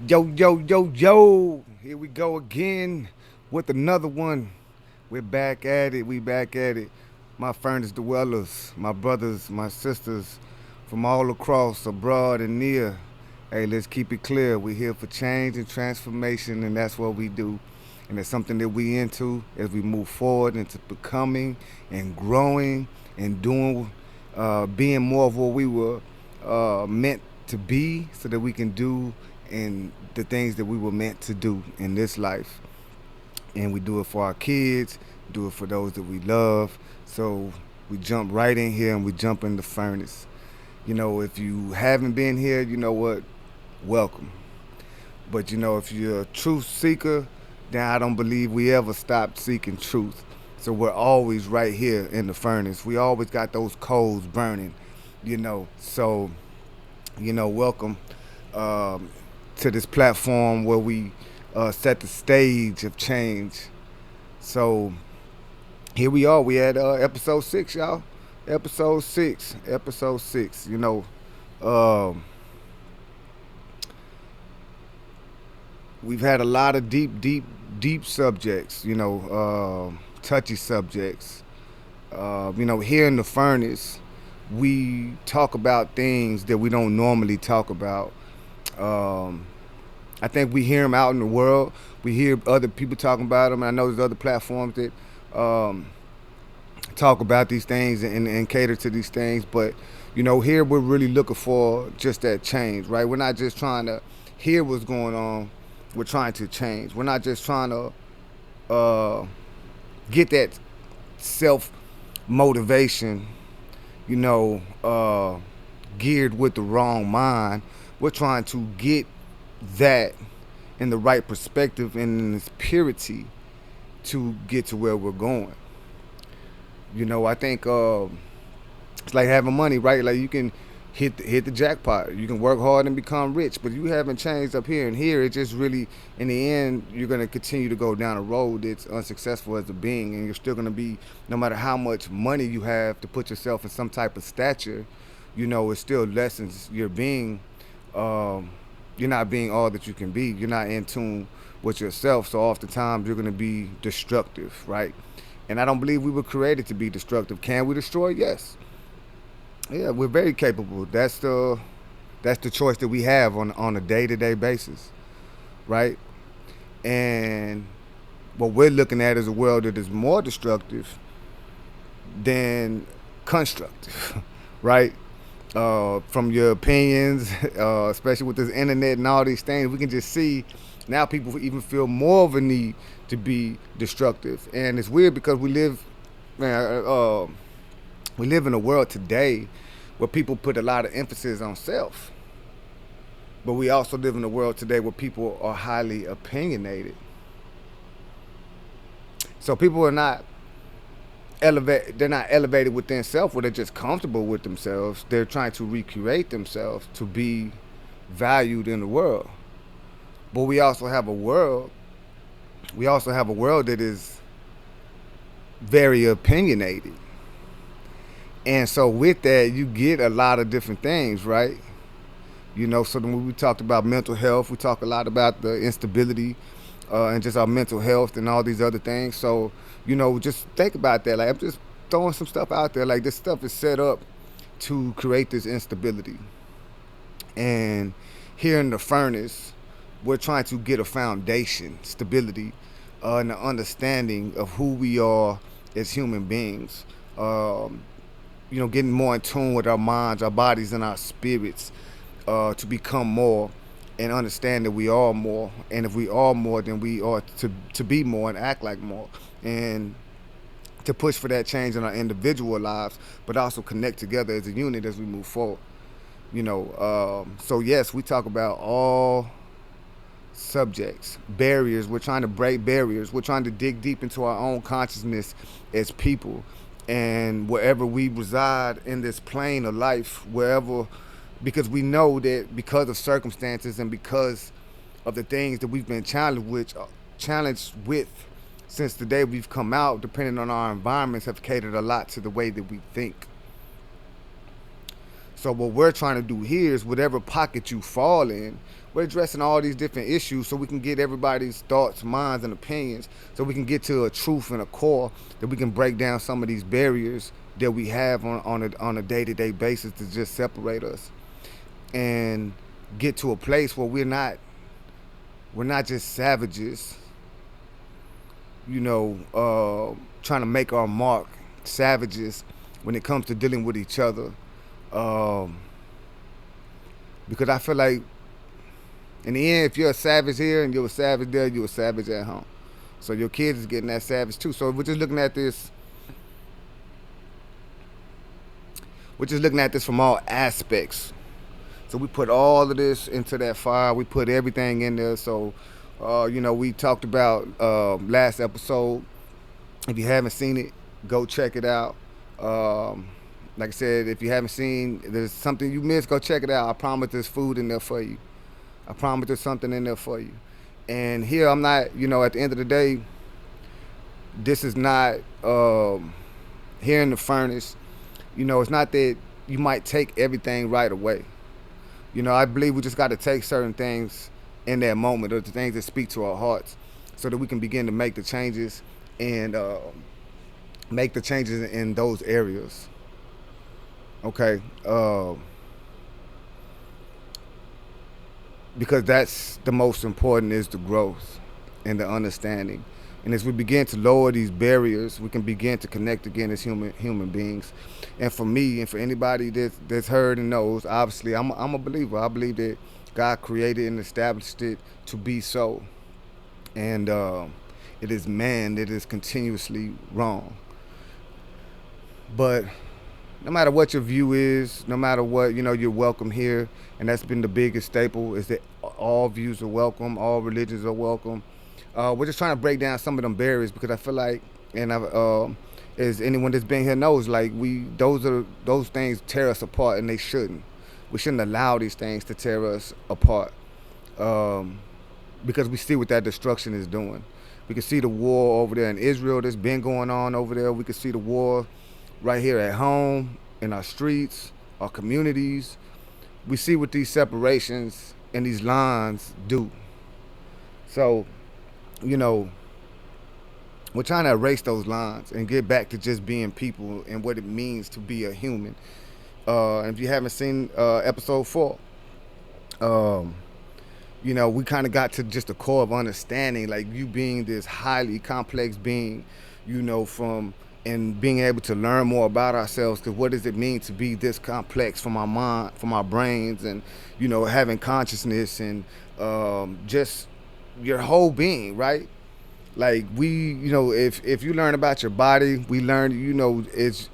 Yo, yo, yo, yo. Here we go again with another one. We're back at it. We back at it. My furnace dwellers, my brothers, my sisters from all across, abroad and near. Hey, let's keep it clear. We're here for change and transformation, and that's what we do. And it's something that we into as we move forward into becoming and growing and doing, being more of what we were meant to be, so that we can do and the things that we were meant to do in this life. And we do it for our kids, do it for those that we love. So we jump right in here and we jump in the furnace. You know, if you haven't been here, you know what? Welcome. But you know, if you're a truth seeker, then I don't believe we ever stopped seeking truth. So we're always right here in the furnace. We always got those coals burning, you know. So, welcome to this platform where we set the stage of change. So here we are. We at episode 6, y'all. Episode 6. Episode 6. Um, we've had a lot of deep subjects. Touchy subjects. Here in the furnace, we talk about things that we don't normally talk about. I think we hear them out in the world. We hear other people talking about them. And I know there's other platforms that talk about these things and cater to these things. But, here we're really looking for just that change, right? We're not just trying to hear what's going on. We're trying to change. We're not just trying to get that self-motivation, geared with the wrong mind. We're trying to get that in the right perspective and in its purity to get to where we're going. I think it's like having money, right? Like you can hit the jackpot. You can work hard and become rich, but you haven't changed up here and here. It just really, in the end, you're going to continue to go down a road that's unsuccessful as a being, and you're still going to be, no matter how much money you have to put yourself in some type of stature, it still lessens your being. You're not being all that you can be. You're not in tune with yourself. So oftentimes you're going to be destructive, right? And I don't believe we were created to be destructive. Can we destroy? Yes. Yeah, we're very capable. That's the choice that we have on a day-to-day basis, right? And what we're looking at is a world that is more destructive than constructive, right? From your opinions, especially with this internet and all these things, we can just see now people even feel more of a need to be destructive. And it's weird because we live in a world today where people put a lot of emphasis on self. But we also live in a world today where people are highly opinionated. So people are not they're not elevated within self, where they're just comfortable with themselves. They're trying to recreate themselves to be valued in the world. But we also have a world that is very opinionated. And so with that, you get a lot of different things, right? So when we talked about mental health, we talk a lot about the instability and just our mental health and all these other things. So, just think about that. Like, I'm just throwing some stuff out there. Like, this stuff is set up to create this instability. And here in the furnace, we're trying to get a foundation, stability, and an understanding of who we are as human beings. Getting more in tune with our minds, our bodies, and our spirits to become more and understand that we are more. And if we are more, then we are to be more and act like more. And to push for that change in our individual lives, but also connect together as a unit as we move forward. So yes, we talk about all subjects, barriers. We're trying to break barriers. We're trying to dig deep into our own consciousness as people. And wherever we reside in this plane of life, because we know that because of circumstances and because of the things that we've been challenged with since the day we've come out, depending on our environments, have catered a lot to the way that we think. So what we're trying to do here is whatever pocket you fall in, we're addressing all these different issues so we can get everybody's thoughts, minds, and opinions, so we can get to a truth and a core that we can break down some of these barriers that we have on a day-to-day basis to just separate us and get to a place where we're not just savages, trying to make our mark, savages when it comes to dealing with each other. Because I feel like in the end, if you're a savage here and you're a savage there, you're a savage at home. So your kids is getting that savage too. So we're just looking at this. We're just looking at this from all aspects. So we put all of this into that fire. We put everything in there. So, we talked about last episode. If you haven't seen it, go check it out. Like I said, if you haven't seen, there's something you missed, go check it out. I promise there's food in there for you. I promise there's something in there for you. And here I'm not, at the end of the day, this is not, here in the furnace, it's not that you might take everything right away. I believe we just got to take certain things in that moment, or the things that speak to our hearts, so that we can begin to make the changes and make the changes in those areas. Okay. Because that's the most important, is the growth and the understanding. And as we begin to lower these barriers, we can begin to connect again as human beings. And for me, and for anybody that's heard and knows, obviously, I'm a believer. I believe that God created and established it to be so. And it is man that is continuously wrong. But no matter what your view is, no matter what, you're welcome here. And that's been the biggest staple, is that all views are welcome, all religions are welcome. We're just trying to break down some of them barriers, because I feel like, and as anyone that's been here knows, like those things tear us apart, and they shouldn't. We shouldn't allow these things to tear us apart, because we see what that destruction is doing. We can see the war over there in Israel that's been going on over there. We can see the war right here at home, in our streets, our communities. We see what these separations and these lines do. So, we're trying to erase those lines and get back to just being people and what it means to be a human. And if you haven't seen episode 4, we kind of got to just the core of understanding, like you being this highly complex being, and being able to learn more about ourselves. Because what does it mean to be this complex from our mind, from our brains, and having consciousness and just your whole being, right? Like if you learn about your body, we learn, it's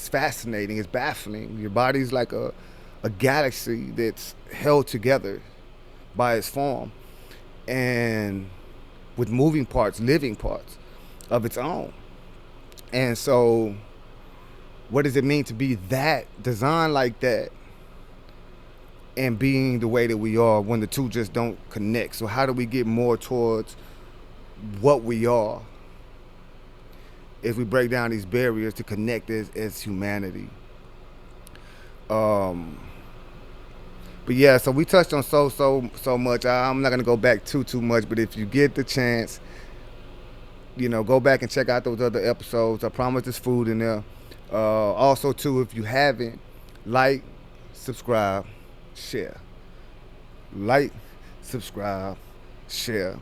fascinating, it's baffling. Your body's like a galaxy that's held together by its form, and with moving parts, living parts of its own. And so what does it mean to be that, designed like that, and being the way that we are, when the two just don't connect? So how do we get more towards what we are if we break down these barriers to connect as humanity? But yeah, so we touched on so much. I'm not gonna go back too much, but if you get the chance, go back and check out those other episodes. I promise there's food in there. Also too, if you haven't, like, subscribe, share. Like, subscribe, share.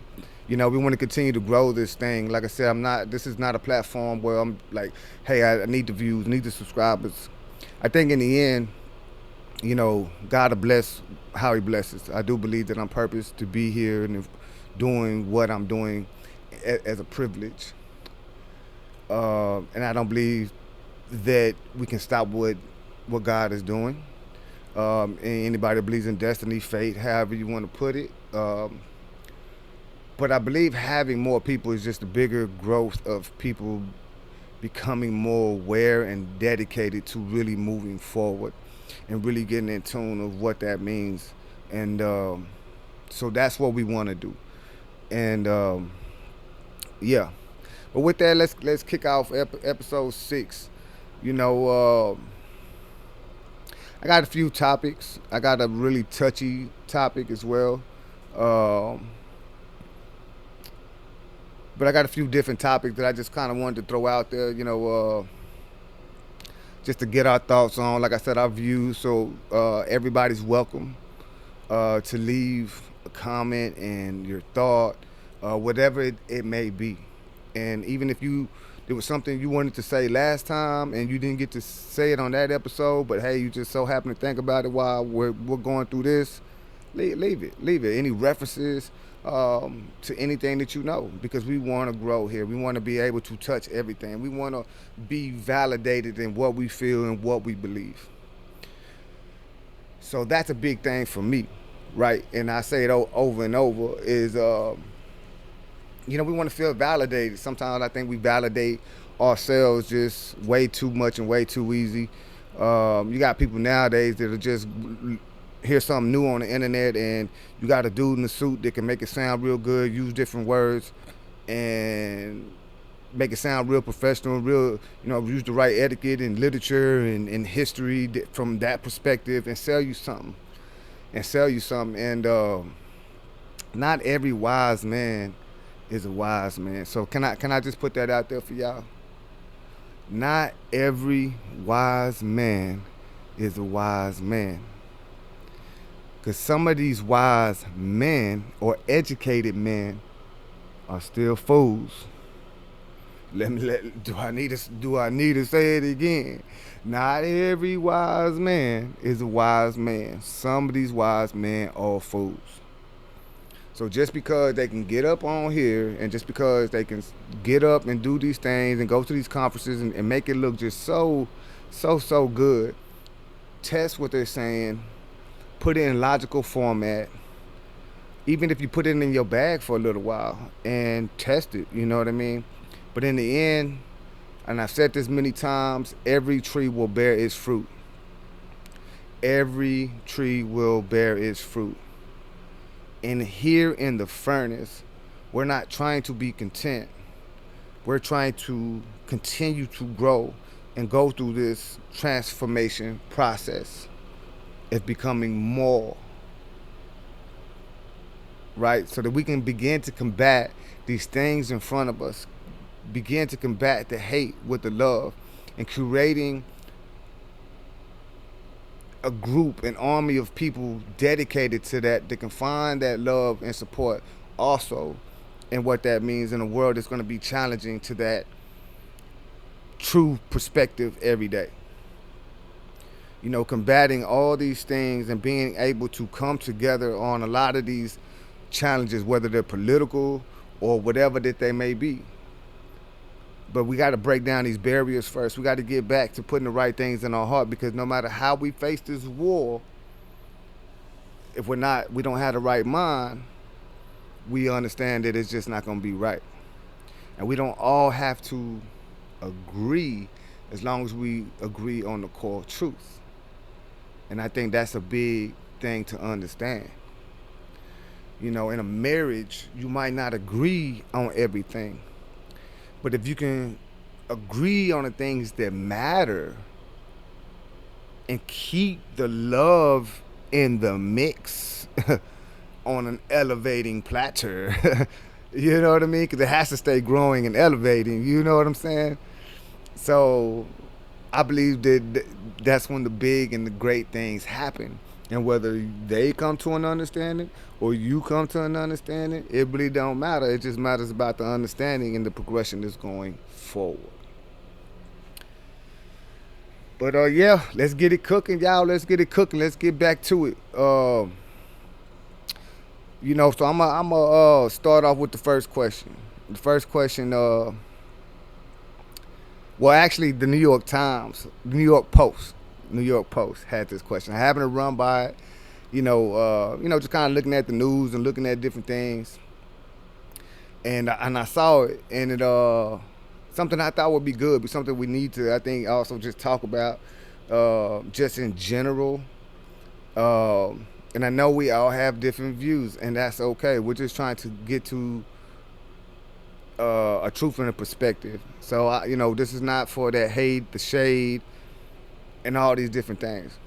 We want to continue to grow this thing. Like I said, this is not a platform where I'm like, hey, I need the views, need the subscribers. I think in the end, God will bless how he blesses. I do believe that I'm purposed to be here and doing what I'm doing as a privilege. And I don't believe that we can stop what God is doing. And anybody that believes in destiny, fate, however you want to put it. But I believe having more people is just a bigger growth of people becoming more aware and dedicated to really moving forward and really getting in tune of what that means. And so that's what we want to do. And yeah. But with that, let's kick off episode 6. I got a few topics. I got a really touchy topic as well. Um, but I got a few different topics that I just kind of wanted to throw out there, just to get our thoughts on. Like I said, our views. So everybody's welcome to leave a comment and your thought, whatever it may be. And even if there was something you wanted to say last time and you didn't get to say it on that episode, but hey, you just so happen to think about it while we're going through this, leave it. Any references to anything that you know, because we want to grow here. We want to be able to touch everything. We want to be validated in what we feel and what we believe. So that's a big thing for me, right? And I say it over and over is, we want to feel validated. Sometimes I think we validate ourselves just way too much and way too easy. You got people nowadays that are just hear something new on the internet, and you got a dude in a suit that can make it sound real good, use different words, and make it sound real professional, real, use the right etiquette and literature and history from that perspective, and sell you something. And not every wise man is a wise man. So can I just put that out there for y'all? Not every wise man is a wise man. Because some of these wise men or educated men are still fools. Do I need to say it again? Not every wise man is a wise man. Some of these wise men are fools. So just because they can get up on here, and just because they can get up and do these things and go to these conferences and make it look just so good, test what they're saying, put it in logical format, even if you put it in your bag for a little while and test it, you know what I mean? But in the end, and I've said this many times, every tree will bear its fruit. Every tree will bear its fruit. And here in the furnace, we're not trying to be content. We're trying to continue to grow and go through this transformation process of becoming more, right? So that we can begin to combat these things in front of us, begin to combat the hate with the love, and creating a group, an army of people dedicated to that can find that love and support also, and what that means in a world that's going to be challenging to that true perspective every day. Combating all these things and being able to come together on a lot of these challenges, whether they're political or whatever that they may be. But we got to break down these barriers first. We got to get back to putting the right things in our heart, because no matter how we face this war, if we don't have the right mind, we understand that it's just not going to be right. And we don't all have to agree, as long as we agree on the core truth. And I think that's a big thing to understand. In a marriage, you might not agree on everything. But if you can agree on the things that matter and keep the love in the mix on an elevating platter, you know what I mean? Because it has to stay growing and elevating, you know what I'm saying? So I believe that that's when the big and the great things happen. And whether they come to an understanding or you come to an understanding, it really don't matter. It just matters about the understanding and the progression that's going forward. But yeah, let's get it cooking, y'all. Let's get it cooking. Let's get back to it. So I'm a start off with the first question. The first question, actually, the New York Post had this question. I happened to run by it, just kind of looking at the news and looking at different things, and I saw it, and it something I thought would be good, but something we need to, I think, also just talk about, just in general. And I know we all have different views, and that's okay. We're just trying to get to a truth and a perspective. So this is not for that hate, the shade, and all these different things.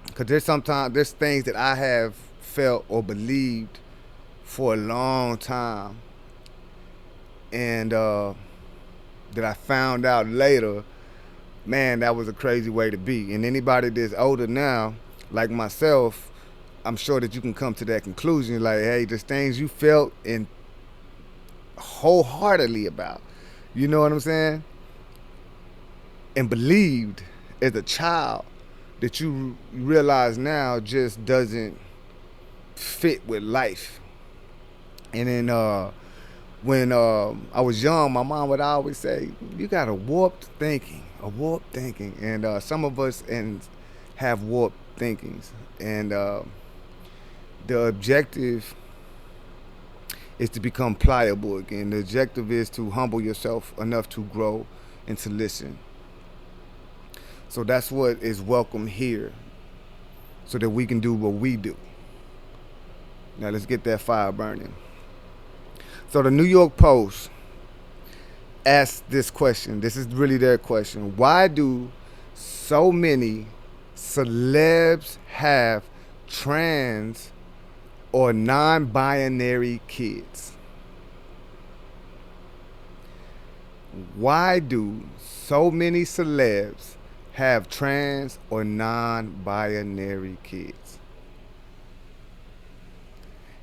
Because there's things that I have felt or believed for a long time, and that I found out later, man, that was a crazy way to be. And anybody that's older now, like myself, I'm sure that you can come to that conclusion. Like, hey, there's things you felt and wholeheartedly about. You know what I'm saying? And believed as a child that you realize now just doesn't fit with life. And then when I was young, my mom would always say, "You got a warped thinking, and some of us have warped thinkings, and the objective is to become pliable again. The objective is to humble yourself enough to grow and to listen. So that's what is welcome here, so that we can do what we do. Now let's get that fire burning." So the New York Post asked this question. This is really their question. Why do so many celebs have trans or non-binary kids? Why do so many celebs have trans or non-binary kids?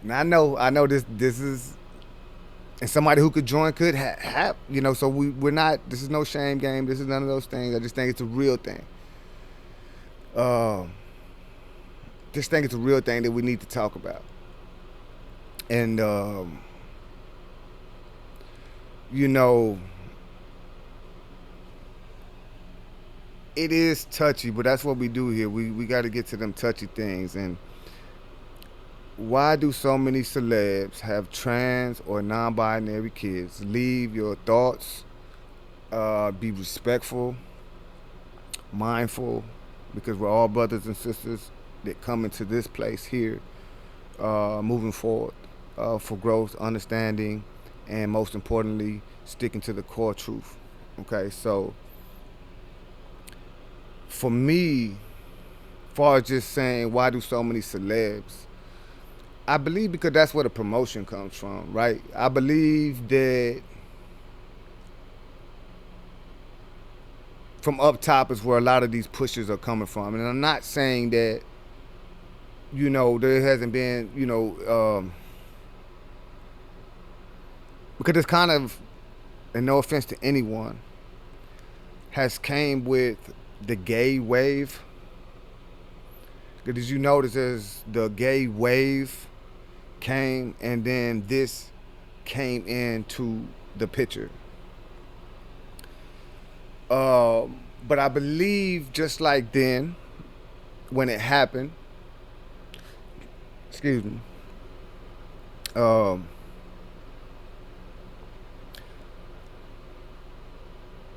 And I know this is, and somebody who could join could have, so we're not, this is no shame game, this is none of those things. I just think it's a real thing. Just think it's a real thing that we need to talk about. And it is touchy, but that's what we do here. We got to get to them touchy things. And why do so many celebs have trans or non-binary kids? Leave your thoughts. Be respectful, mindful, because we're all brothers and sisters that come into this place here, moving forward, for growth, understanding, and most importantly, sticking to the core truth. Okay, so for me, as far as just saying why do so many celebs, I believe because that's where the promotion comes from, right? I believe that from up top is where a lot of these pushes are coming from. And I'm not saying that, there hasn't been, because it's kind of, and no offense to anyone, has came with the gay wave. Because as you notice, as the gay wave came, and then this came into the picture. But I believe just like then, when it happened, excuse me,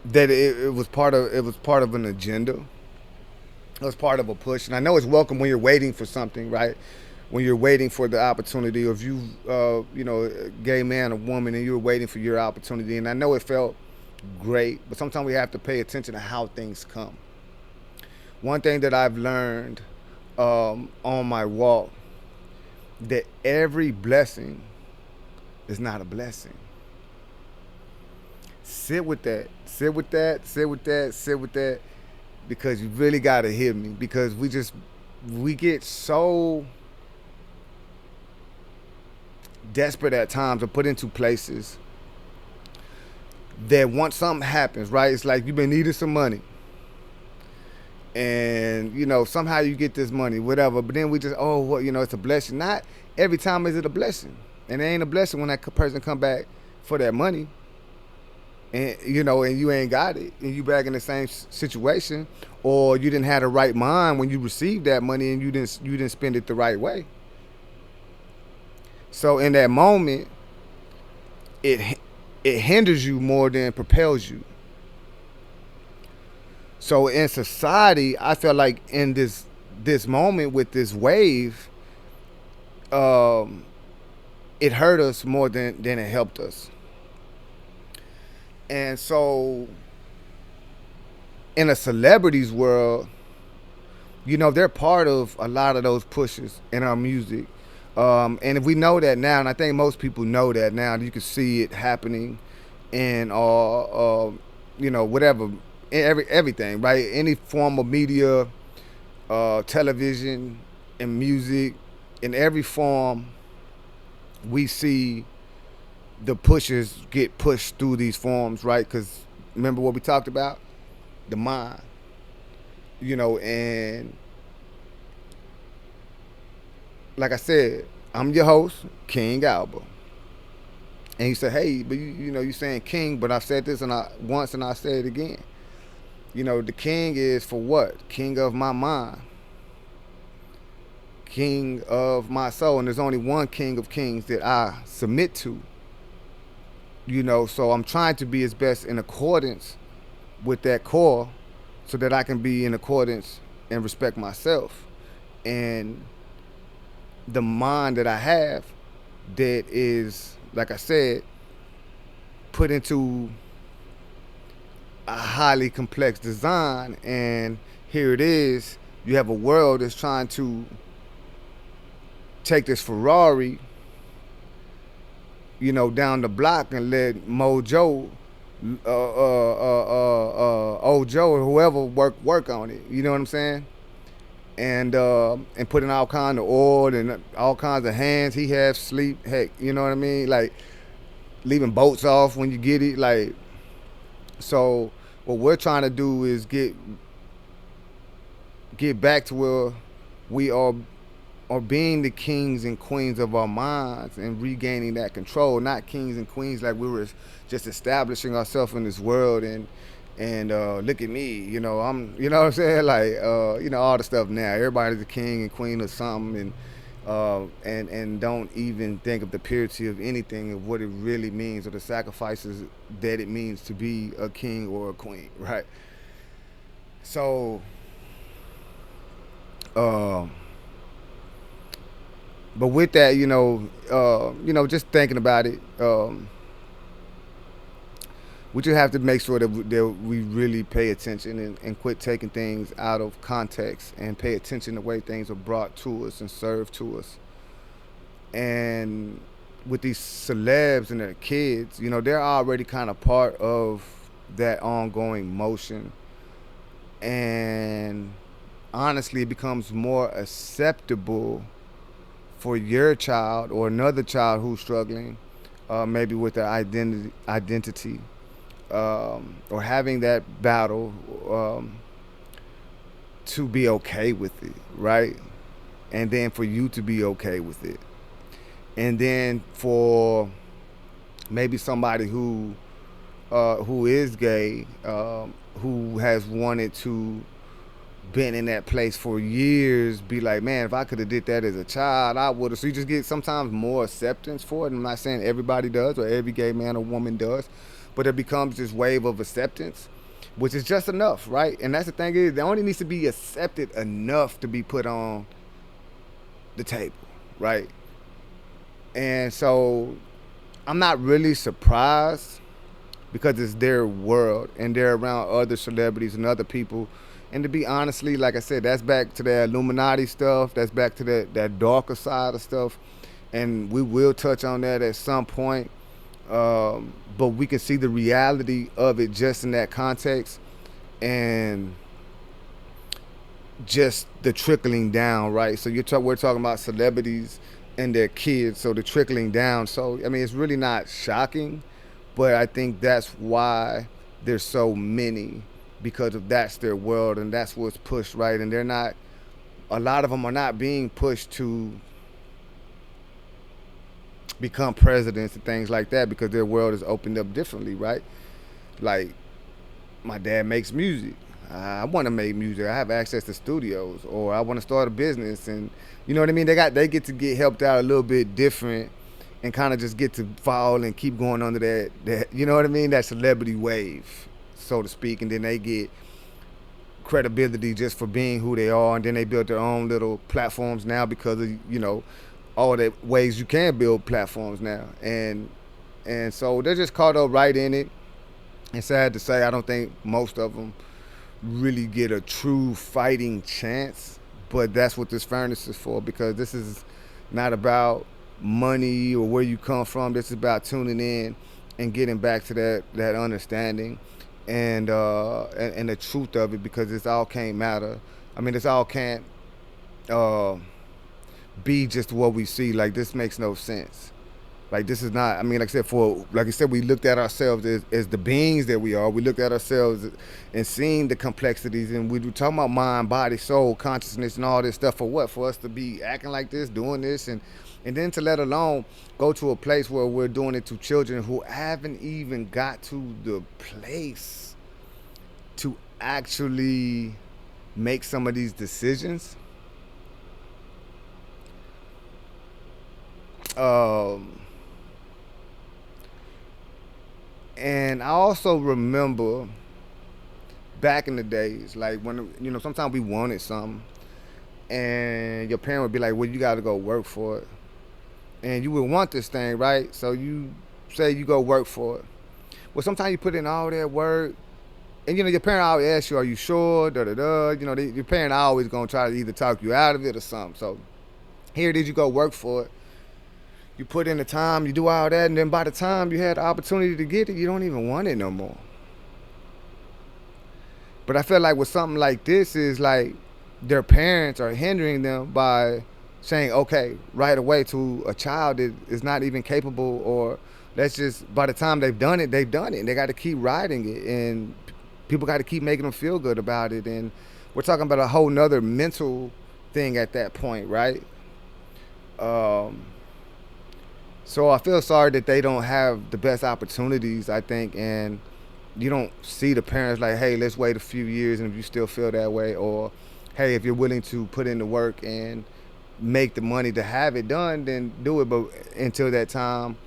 that it was part of an agenda. It was part of a push, and I know it's welcome when you're waiting for something, right? When you're waiting for the opportunity, or if you, a gay man or woman, and you're waiting for your opportunity. And I know it felt great, but sometimes we have to pay attention to how things come. One thing that I've learned on my walk, that every blessing is not a blessing. Sit with that, because you really got to hear me, because we get so desperate at times, or put into places that once something happens, right, it's like you've been needing some money, and somehow you get this money, whatever, but then we just, it's a blessing. Not every time is it a blessing, and it ain't a blessing when that person come back for that money, and and you ain't got it, and you back in the same situation, or you didn't have the right mind when you received that money, and you didn't spend it the right way. So in that moment, it hinders you more than propels you. So in society, I felt like in this moment with this wave, it hurt us more than it helped us. And so in a celebrity's world, they're part of a lot of those pushes in our music. And if we know that now, and I think most people know that now, you can see it happening in whatever, everything, right? Any form of media, television, and music, in every form, we see the pushes get pushed through these forms, right? Because remember what we talked about, the mind, and like I said, I'm your host, King Alba. And he said, hey, but you saying king, but I've said this once and I say it again. The king is for what? King of my mind, king of my soul. And there's only one king of kings that I submit to. So I'm trying to be as best in accordance with that core so that I can be in accordance and respect myself. And the mind that I have that is, like I said, put into a highly complex design. And here it is, you have a world that's trying to take this Ferrari, down the block and let Mojo, old Joe, or whoever work on it. You know what I'm saying? And putting all kind of oil and all kinds of hands he has sleep. Heck, you know what I mean? Like leaving boats off when you get it. Like, so what we're trying to do is get back to where we are being the kings and queens of our minds and regaining that control. Not kings and queens like we were just establishing ourselves in this world and look at me, I'm, what I'm saying, like, all the stuff now. Everybody's a king and queen of something, and don't even think of the purity of anything, of what it really means, or the sacrifices that it means to be a king or a queen, right? So, but with that, just thinking about it, we just have to make sure that we really pay attention and quit taking things out of context and pay attention to the way things are brought to us and served to us. And with these celebs and their kids, they're already kind of part of that ongoing motion. And honestly, it becomes more acceptable for your child or another child who's struggling, maybe with their identity, or having that battle, to be okay with it, right? And then for you to be okay with it. And then for maybe somebody who is gay, who has wanted to been in that place for years, be like, man, if I could have did that as a child, I would have. So you just get sometimes more acceptance for it. I'm not saying everybody does or every gay man or woman does, but it becomes this wave of acceptance, which is just enough, right? And that's the thing, is it only needs to be accepted enough to be put on the table, right? And so I'm not really surprised, because it's their world and they're around other celebrities and other people. And to be honestly, like I said, that's back to that Illuminati stuff. That's back to that darker side of stuff. And we will touch on that at some point. But we can see the reality of it just in that context. And just the trickling down, right? So we're talking about celebrities and their kids. So the trickling down. So, I mean, it's really not shocking. But I think that's why there's so many, because of that's their world and that's what's pushed, right? And a lot of them are not being pushed to become presidents and things like that, because their world is opened up differently, right? Like, my dad makes music. I want to make music. I have access to studios, or I want to start a business, and you know what I mean? They get to get helped out a little bit different, and kind of just get to fall and keep going under that, you know what I mean? That celebrity wave, so to speak. And then they get credibility just for being who they are, and then they build their own little platforms now because of, all the ways you can build platforms now. And so they're just caught up right in it. And sad to say, I don't think most of them really get a true fighting chance. But that's what this furnace is for, because this is not about money or where you come from. This is about tuning in and getting back to that understanding and the truth of it, because it's all can't matter. I mean, it's all can't uh, be just what we see. Like, this makes no sense. Like, this is not. I mean, like I said, we looked at ourselves as the beings that we are. We looked at ourselves and seen the complexities, and we were talking about mind, body, soul, consciousness, and all this stuff. For what? For us to be acting like this, doing this, and then to let alone go to a place where we're doing it to children who haven't even got to the place to actually make some of these decisions. Um, and I also remember back in the days, like when sometimes we wanted something, and your parent would be like, "Well, you got to go work for it," and you would want this thing, right? So you say you go work for it. Well, sometimes you put in all that work, and your parent always asks you, "Are you sure?" Da da da. Your parent always gonna try to either talk you out of it or something. So here it is, you go work for it. You put in the time, you do all that, and then by the time you had the opportunity to get it, you don't even want it no more. But I feel like with something like this is like their parents are hindering them by saying, okay, right away to a child that is not even capable, or that's just, by the time they've done it, they've done it. And they got to keep riding it. And people got to keep making them feel good about it. And we're talking about a whole nother mental thing at that point, right? Um, so I feel sorry that they don't have the best opportunities, I think, and you don't see the parents like, hey, let's wait a few years, and if you still feel that way, or hey, if you're willing to put in the work and make the money to have it done, then do it. But until that time,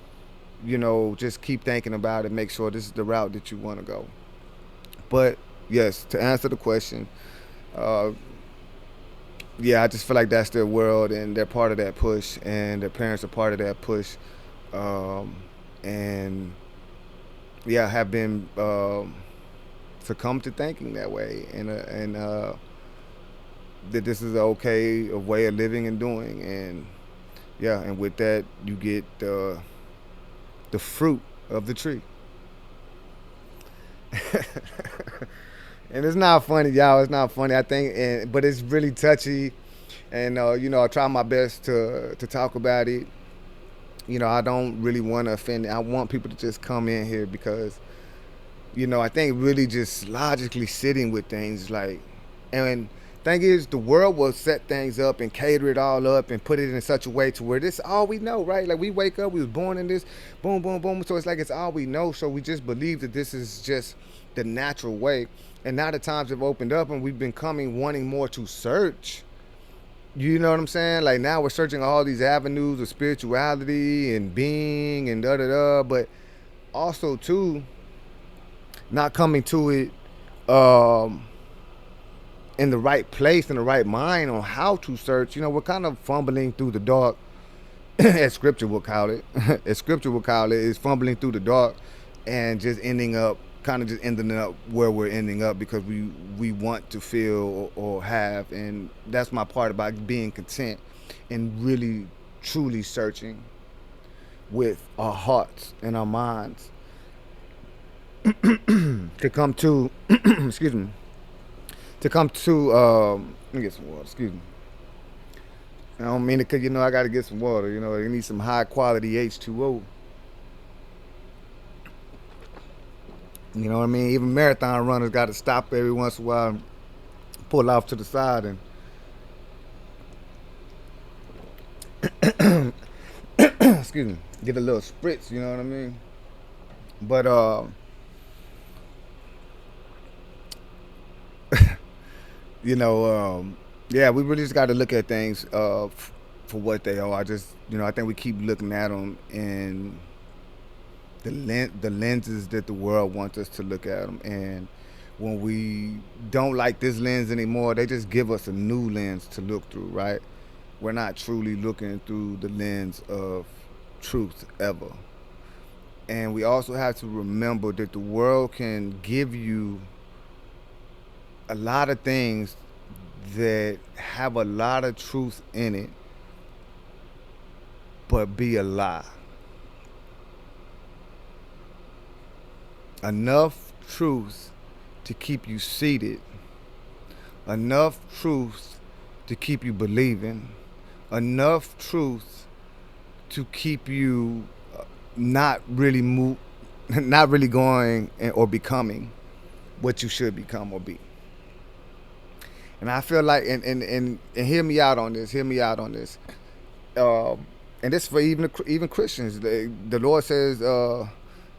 just keep thinking about it, make sure this is the route that you want to go. But yes, to answer the question, uh, yeah, I just feel like that's their world, and they're part of that push, and their parents are part of that push, um, and yeah, have been succumbed to thinking that way, and that this is okay a way of living and doing, and yeah, and with that you get the fruit of the tree. And it's not funny, y'all. It's not funny. I think, but it's really touchy, and I try my best to talk about it. I don't really want to offend. I want people to just come in here because, I think really just logically sitting with things like, and thing is, the world will set things up and cater it all up and put it in such a way to where this is all we know, right? Like, we wake up, we was born in this, boom, boom, boom. So it's like it's all we know. So we just believe that this is just the natural way. And now the times have opened up, and we've been coming wanting more to search. You know what I'm saying? Like, now we're searching all these avenues of spirituality and being and da da da, but also too not coming to it um, in the right place, in the right mind on how to search. We're kind of fumbling through the dark, as scripture will call it. As scripture will call it, is fumbling through the dark and just ending up where we're ending up because we want to feel or have. And that's my part about being content and really truly searching with our hearts and our minds to come to excuse me, to come to let me get some water, excuse me. I don't mean it because I got to get some water. I need some high quality H2O. You know what I mean? Even marathon runners got to stop every once in a while and pull off to the side and excuse me, get a little spritz. You know what I mean? But yeah, we really just got to look at things for what they are. I just, I think we keep looking at them in the lenses that the world wants us to look at them. And when we don't like this lens anymore, they just give us a new lens to look through, right? We're not truly looking through the lens of truth ever. And we also have to remember that the world can give you a lot of things that have a lot of truth in it, but be a lie. Enough truth to keep you seated, enough truth to keep you believing, enough truth to keep you not really move, not really going or becoming what you should become or be. And I feel like, and hear me out on this. Hear me out on this. And this for even Christians. The Lord says,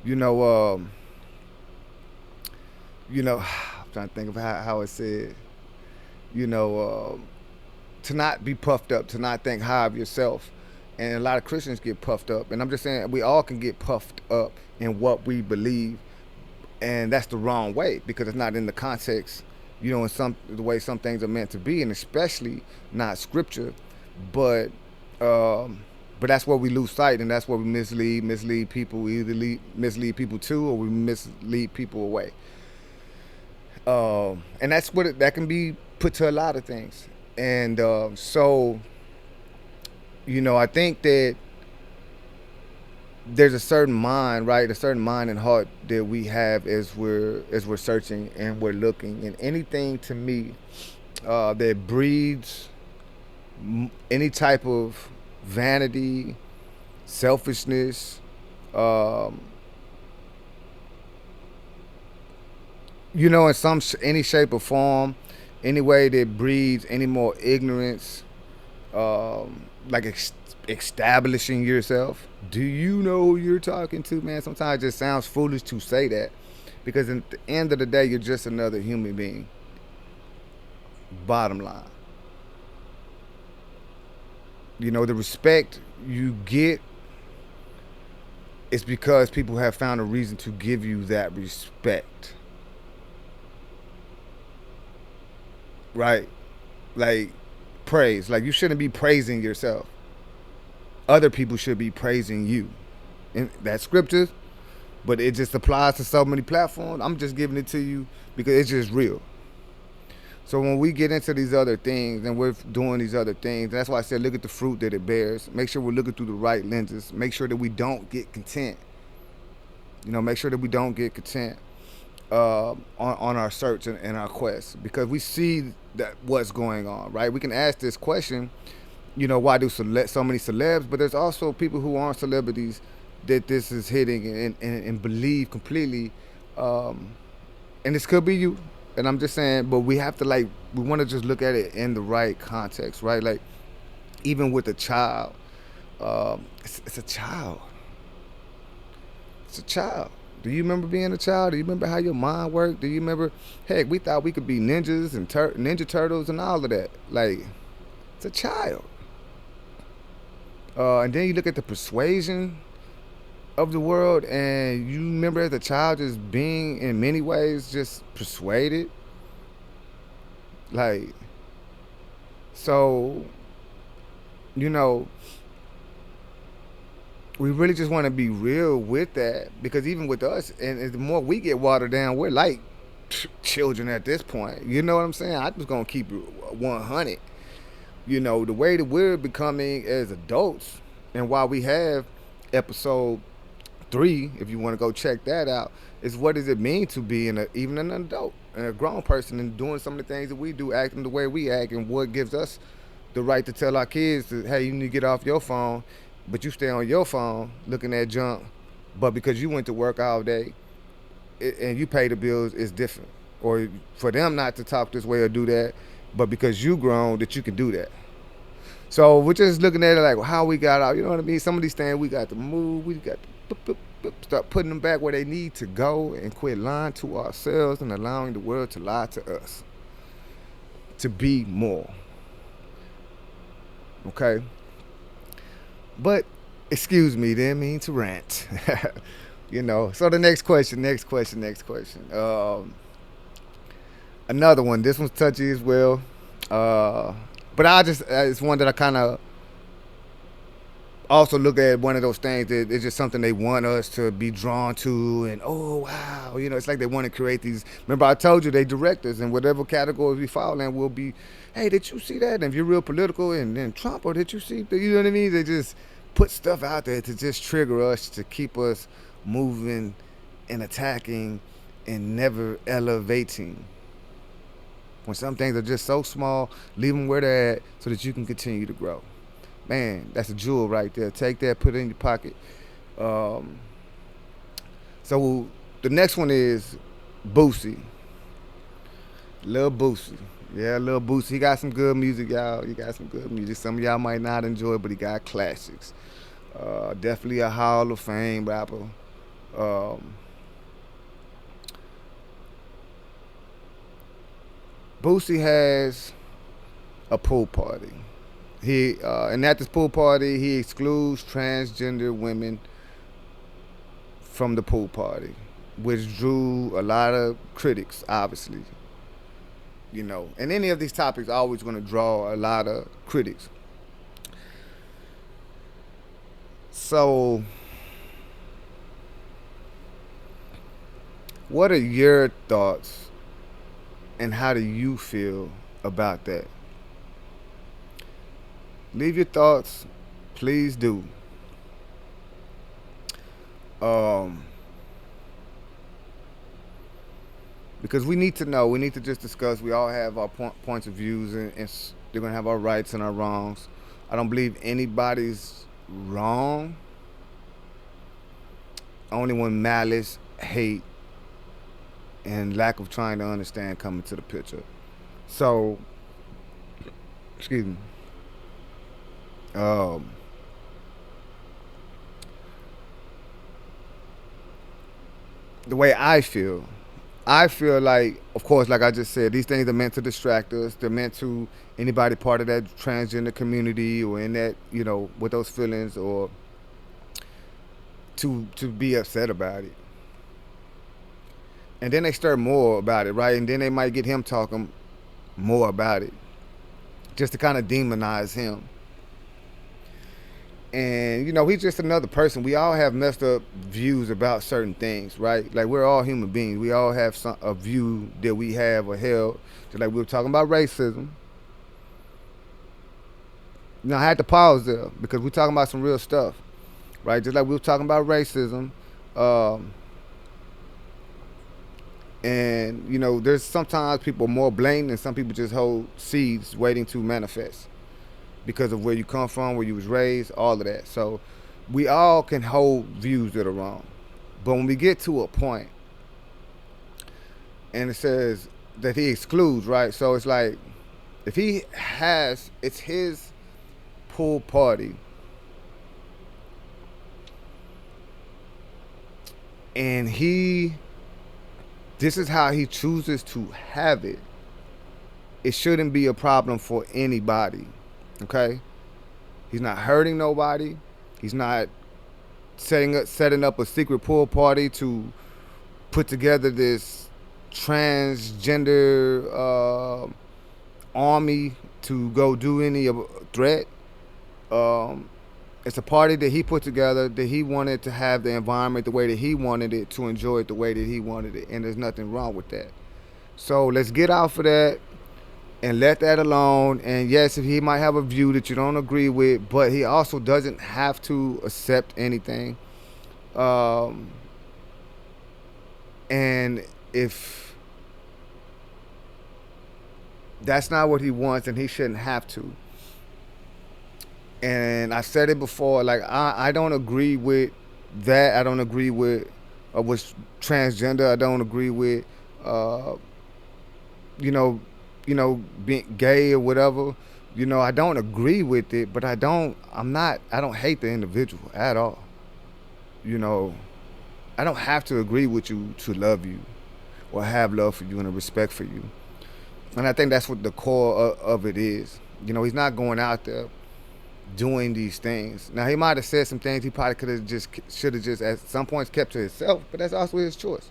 you know, I'm trying to think of how it said, you know, to not be puffed up, to not think high of yourself. And a lot of Christians get puffed up. And I'm just saying we all can get puffed up in what we believe. And that's the wrong way because it's not in the context, in the way some things are meant to be, and especially not scripture. But that's where we lose sight, and that's where we mislead people. We either mislead people to, or we mislead people away. And that's that can be put to a lot of things. And so, I think that there's a certain mind, right? A certain mind and heart that we have as we're searching and we're looking. And anything to me that breeds any type of vanity, selfishness, in any shape or form, any way that breeds any more ignorance, like establishing yourself. Do you know who you're talking to, man? Sometimes it just sounds foolish to say that, because at the end of the day, you're just another human being. Bottom line. The respect you get is because people have found a reason to give you that respect. Right? Like, praise. Like, you shouldn't be praising yourself. Other people should be praising you. And that's scripture, but it just applies to so many platforms. I'm just giving it to you because it's just real. So when we get into these other things and we're doing these other things, that's why I said look at the fruit that it bears. Make sure we're looking through the right lenses. Make sure that we don't get content. Make sure that we don't get content on our search and our quest, because we see that what's going on, right? We can ask this question, why do so many celebs? But there's also people who aren't celebrities that this is hitting and believe completely. And this could be you. And I'm just saying, but we have to we want to just look at it in the right context, right? Like, even with a child, it's a child. It's a child. Do you remember being a child? Do you remember how your mind worked? Do you remember, heck, we thought we could be ninjas and Ninja Turtles and all of that. Like, it's a child. And then you look at the persuasion of the world, and you remember as a child just being in many ways just persuaded. Like, so, we really just want to be real with that, because even with us, and the more we get watered down, we're like children at this point. You know what I'm saying? I'm just going to keep it 100. The way that we're becoming as adults, and why we have episode 3, if you want to go check that out, is what does it mean to be even an adult and a grown person and doing some of the things that we do, acting the way we act, and what gives us the right to tell our kids that, hey, you need to get off your phone, but you stay on your phone looking at junk, but because you went to work all day and you pay the bills, it's different. Or for them not to talk this way or do that, but because you grown that you can do that. So we're just looking at it like how we got out. You know what I mean? Some of these things we got to move. We got to start putting them back where they need to go, and quit lying to ourselves and allowing the world to lie to us. To be more. Okay? But, excuse me, didn't mean to rant. So the next question. Another one. This one's touchy as well. But it's one that I kind of also look at one of those things that it's just something they want us to be drawn to, and oh wow, it's like they want to create these. Remember, I told you they direct us, and whatever category we fall in, will be, hey, did you see that? And if you're real political, and then Trump, or did you see? You know what I mean? They just put stuff out there to just trigger us, to keep us moving and attacking and never elevating. When some things are just so small, leave them where they're at so that you can continue to grow. Man, that's a jewel right there. Take that, put it in your pocket. Um, so the next one is Boosie, Lil Boosie. Yeah, Lil Boosie. He got some good music, y'all. He got some good music. Some of y'all might not enjoy it, but he got classics. Definitely a Hall of Fame rapper. Um, Boosie has a pool party. And at this pool party, he excludes transgender women from the pool party, which drew a lot of critics, obviously. And any of these topics are always going to draw a lot of critics. So, what are your thoughts, and how do you feel about that? Leave your thoughts, please do. Because we need to know, we need to just discuss. We all have our points of views, and they're gonna have our rights and our wrongs. I don't believe anybody's wrong. Only when malice, hate, and lack of trying to understand come into the picture. So, excuse me. Um, the way I feel like, of course, like I just said, these things are meant to distract us. They're meant to anybody part of that transgender community or in that, with those feelings, or to be upset about it. And then they stir more about it, right? And then they might get him talking more about it, just to kind of demonize him. And he's just another person. We all have messed up views about certain things, right? Like, we're all human beings. We all have a view that we have or held. Just like we were talking about racism. I had to pause there because we're talking about some real stuff, right? Just like we were talking about racism. And there's sometimes people more blamed, and some people just hold seeds waiting to manifest because of where you come from, where you was raised, all of that. So we all can hold views that are wrong. But when we get to a point and it says that he excludes, right? So it's like, if it's his pool party, and this is how he chooses to have it, it shouldn't be a problem for anybody. Okay? He's not hurting nobody. He's not setting up a secret pool party to put together this transgender army to go do any threat. It's a party that he put together, that he wanted to have the environment the way that he wanted it, to enjoy it the way that he wanted it, and there's nothing wrong with that. So let's get off of that and let that alone. And yes, if he might have a view that you don't agree with, but he also doesn't have to accept anything. And if that's not what he wants, then he shouldn't have to. And I said it before, like, I don't agree with that. I don't agree with what's transgender. I don't agree with being gay or whatever. I don't agree with it, but I don't hate the individual at all. I don't have to agree with you to love you or have love for you and a respect for you. And I think that's what the core of it is. He's not going out there doing these things. Now, he might have said some things he probably should have just at some points kept to himself, but that's also his choice.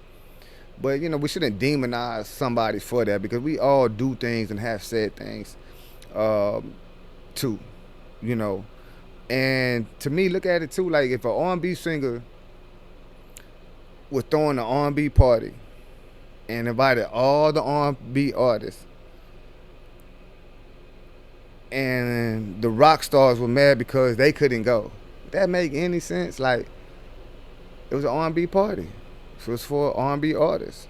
But we shouldn't demonize somebody for that, because we all do things and have said things too. And to me, look at it too, like if an R&B singer was throwing an R&B party and invited all the R&B artists, and the rock stars were mad because they couldn't go. Would that make any sense? Like, it was an R&B party, so it's for R&B artists,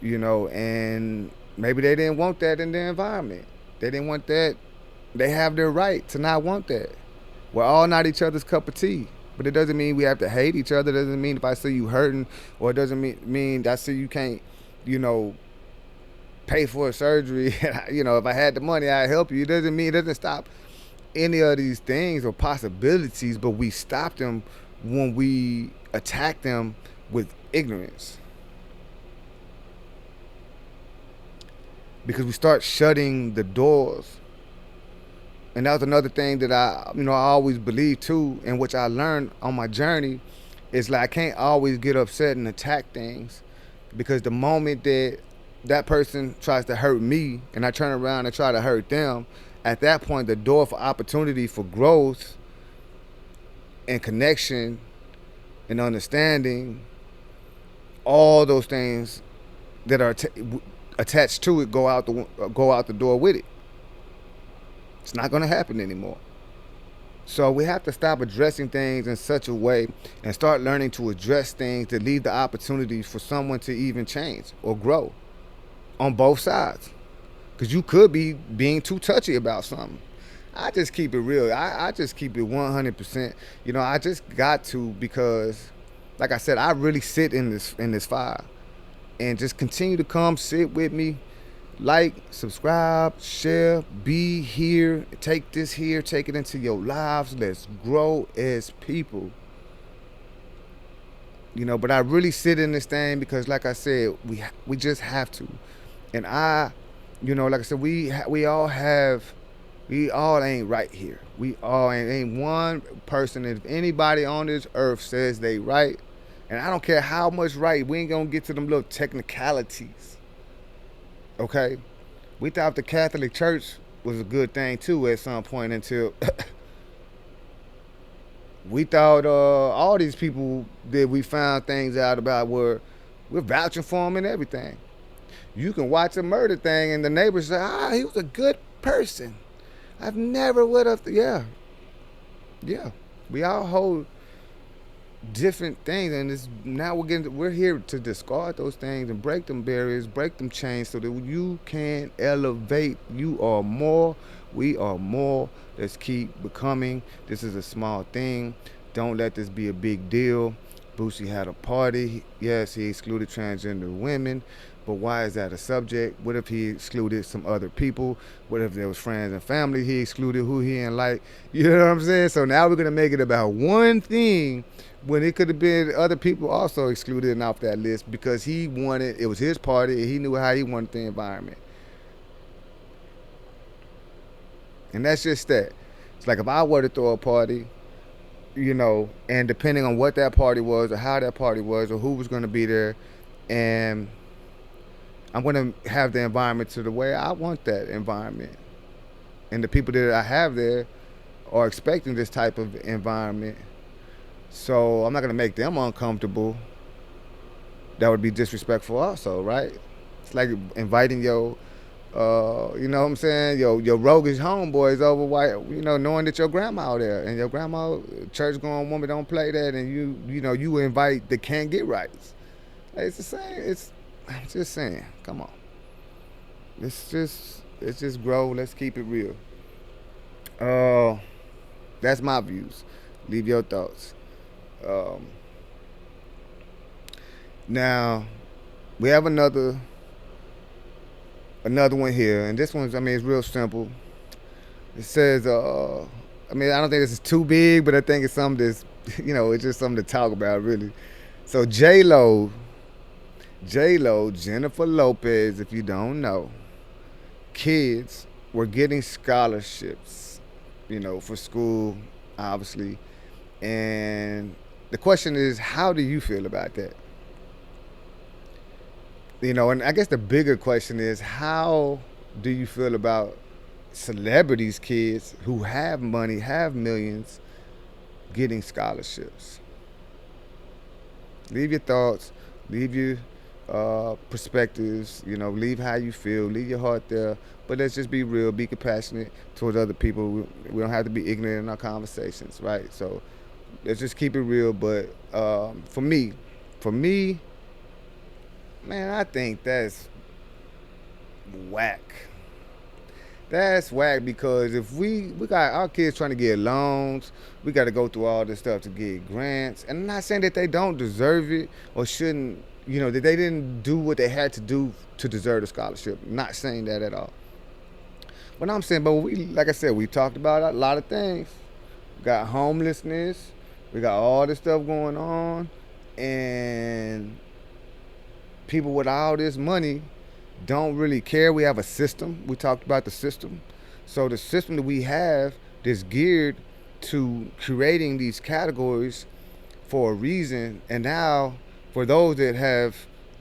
and maybe they didn't want that in their environment. They didn't want that. They have their right to not want that. We're all not each other's cup of tea. But it doesn't mean we have to hate each other. It doesn't mean if I see you hurting, or it doesn't mean I see you can't, you know, pay for a surgery. If I had the money, I'd help you. It doesn't stop any of these things or possibilities, but we stop them when we attack them with ignorance. Because we start shutting the doors. And that was another thing that I always believed too, and which I learned on my journey, is like I can't always get upset and attack things, because the moment that that person tries to hurt me and I turn around and try to hurt them, at that point the door for opportunity for growth and connection and understanding, all those things that are attached to it go out the door with it. It's not going to happen anymore. So we have to stop addressing things in such a way and start learning to address things that leave the opportunity for someone to even change or grow on both sides. Because you could be being too touchy about something. I just keep it real. I just keep it 100%. I just got to, because, like I said, I really sit in this fire. And just continue to come sit with me. Like, subscribe, share, be here, take this here, take it into your lives. Let's grow as people. But I really sit in this thing because, like I said, we just have to. And like I said, we all ain't right here. We all ain't one person. If anybody on this earth says they right, and I don't care how much right, we ain't gonna get to them little technicalities. Okay, we thought the Catholic Church was a good thing too at some point, until we thought all these people that we found things out about we're vouching for them and everything. You can watch a murder thing and the neighbors say, he was a good person. I've never would have. Yeah. We all hold different things, and now we're here to discard those things and break them barriers, break them chains, so that you can elevate. You are more, we are more. Let's keep becoming. This is a small thing. Don't let this be a big deal. Boosie had a party. Yes, he excluded transgender women, but why is that a subject? What if he excluded some other people? What if there was friends and family he excluded who he didn't like? You know what I'm saying? So now we're gonna make it about one thing, when it could have been other people also excluded and off that list, because it was his party and he knew how he wanted the environment. And that's just that. It's like if I were to throw a party, and depending on what that party was or how that party was or who was going to be there, and I'm going to have the environment to the way I want that environment. And the people that I have there are expecting this type of environment. So I'm not going to make them uncomfortable. That would be disrespectful also, right? It's like inviting your, you know what I'm saying, your roguish homeboys over, knowing that your grandma there, and your grandma, church-going woman, don't play that, and you invite the can't get rights. It's the same. I'm just saying, come on. Let's just grow. Let's keep it real. That's my views. Leave your thoughts. Now we have another one here, and this one's, it's real simple. It says, I don't think this is too big, but I think it's something that's, it's just something to talk about, really. So J-Lo, Jennifer Lopez, if you don't know, kids were getting scholarships, for school, obviously. And the question is, how do you feel about that? And I guess the bigger question is, how do you feel about celebrities' kids who have money, have millions, getting scholarships. Leave your thoughts, leave your perspectives, leave how you feel, leave your heart there. But let's just be real, be compassionate towards other people. We don't have to be ignorant in our conversations, right? So let's just keep it real. But for me, man, I think that's whack. That's whack because if we got our kids trying to get loans, we got to go through all this stuff to get grants. And I'm not saying that they don't deserve it or shouldn't, that they didn't do what they had to do to deserve the scholarship. I'm not saying that at all. But I'm saying, like I said, we talked about a lot of things. We got homelessness, we got all this stuff going on, and people with all this money don't really care. We have a system. We talked about the system. So the system that we have is geared to creating these categories for a reason. And now for those that have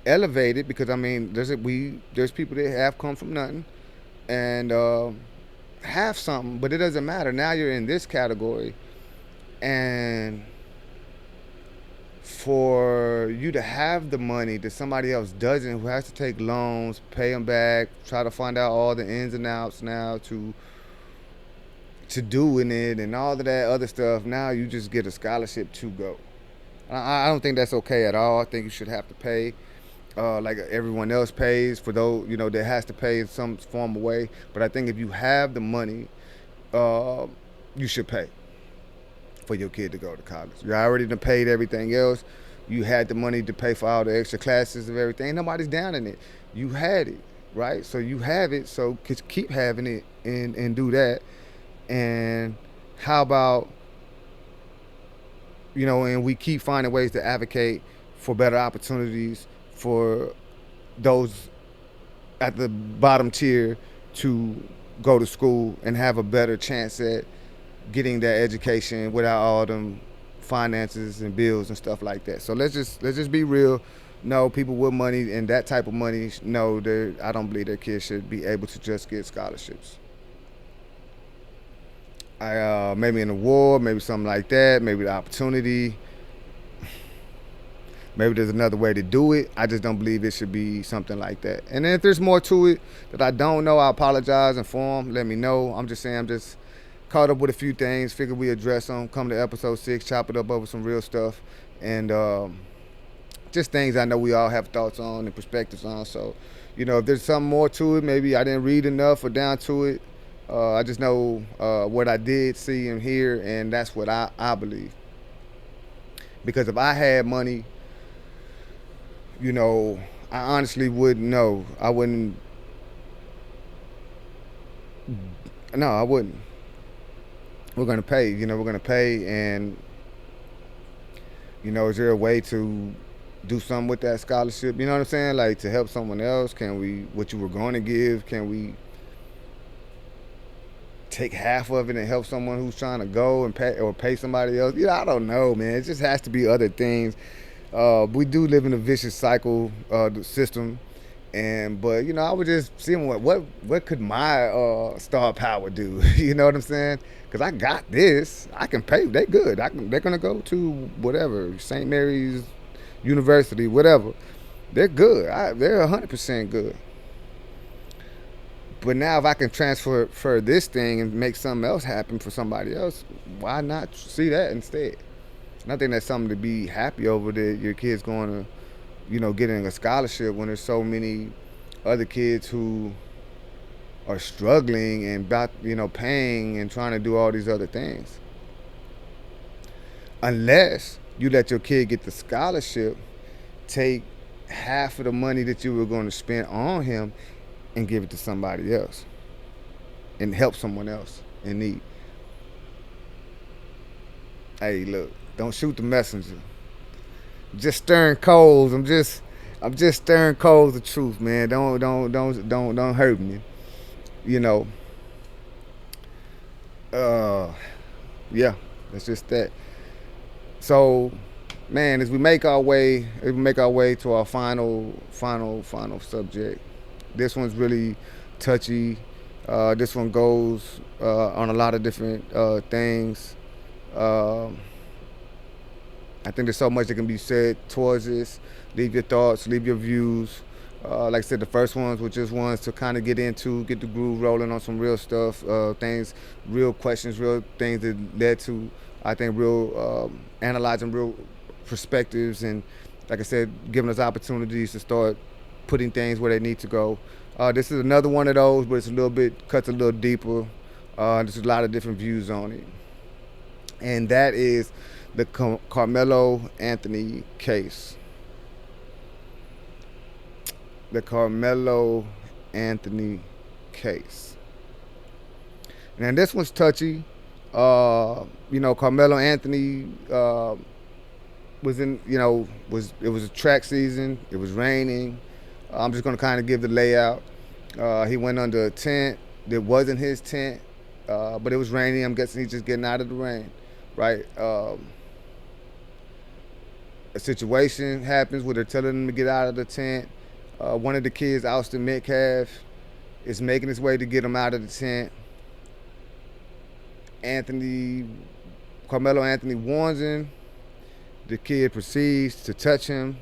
elevated, because I mean, there's people that have come from nothing and have something, but it doesn't matter. Now you're in this category, and for you to have the money that somebody else doesn't, who has to take loans, pay them back, try to find out all the ins and outs now to doing it and all of that other stuff, now you just get a scholarship to go. I don't think that's okay at all. I think you should have to pay like everyone else pays for those, that has to pay in some form of way. But I think if you have the money, you should pay for your kid to go to college. You already done paid everything else. You had the money to pay for all the extra classes of everything. Nobody's down in it. You had it, right? So you have it, so keep having it and do that. And how about, and we keep finding ways to advocate for better opportunities for those at the bottom tier to go to school and have a better chance at getting that education without all them finances and bills and stuff like that. So let's just be real. No, people with money and that type of money, no, I don't believe their kids should be able to just get scholarships. Maybe an award, maybe something like that, maybe the opportunity. Maybe there's another way to do it. I just don't believe it should be something like that. And then if there's more to it that I don't know, I apologize, inform, let me know. I'm just saying I'm just caught up with a few things, figured we address them, come to episode 6, chop it up over some real stuff, and just things I know we all have thoughts on and perspectives on. So, if there's something more to it, maybe I didn't read enough or down to it. I just know what I did see and hear, and that's what I believe. Because if I had money, I honestly wouldn't know. I wouldn't. No, I wouldn't. We're gonna pay. We're gonna pay, and is there a way to do something with that scholarship? You know what I'm saying? Like to help someone else. Can we? What you were going to give? Can we take half of it and help someone who's trying to go and pay somebody else? I don't know, man. It just has to be other things. We do live in a vicious cycle system. But I was just seeing what could my star power do. You know what I'm saying? Because I got this. I can pay. They good. They're gonna go to whatever, St. Mary's University, whatever. They're good. They're 100% good. But now if I can transfer this thing and make something else happen for somebody else, why not see that instead? And I think that's something to be happy over, that your kid's going to getting a scholarship when there's so many other kids who are struggling and about, paying and trying to do all these other things. Unless you let your kid get the scholarship, take half of the money that you were going to spend on him and give it to somebody else and help someone else in need. Hey, look, don't shoot the messenger. Just stirring coals. I'm just stirring coals of truth, man. Don't hurt me. Yeah, that's just that. So, man, as we make our way to our final subject. This one's really touchy. This one goes on a lot of different things. Um I think there's so much that can be said towards this. Leave your thoughts, leave your views. Like I said, the first ones were just ones to kind of get the groove rolling on some real stuff, things, real questions, real things that led to, I think, real analyzing real perspectives, and like I said, giving us opportunities to start putting things where they need to go. This is another one of those, but it's a little bit, cuts a little deeper. There's a lot of different views on it. And that is the Karmelo Anthony case. The Karmelo Anthony case. Now this one's touchy. Karmelo Anthony was in, it was a track season. It was raining. I'm just gonna kind of give the layout. He went under a tent that wasn't his tent, but it was raining. I'm guessing he's just getting out of the rain, right? A situation happens where they're telling him to get out of the tent. One of the kids, Austin Metcalf, is making his way to get him out of the tent. Karmelo Anthony warns him. The kid proceeds to touch him,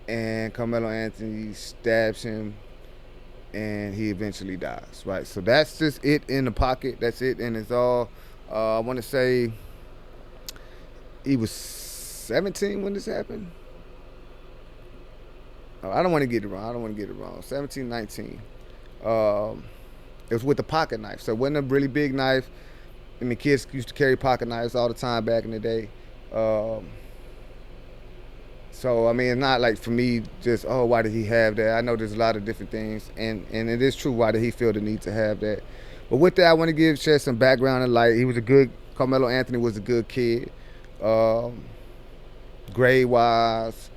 and Karmelo Anthony stabs him, and he eventually dies, right? So that's just it in the pocket. That's it, and it's all. I want to say he was 17 when this happened. I don't want to get it wrong. 17, 19. It was with a pocket knife, so it wasn't a really big knife. I mean, kids used to carry pocket knives all the time back in the day. So, I mean, it's not like for me just, oh, why did he have that? I know there's a lot of different things, and it is true, why did he feel the need to have that? But with that, I want to share some background and light. Karmelo Anthony was a good kid, grade-wise.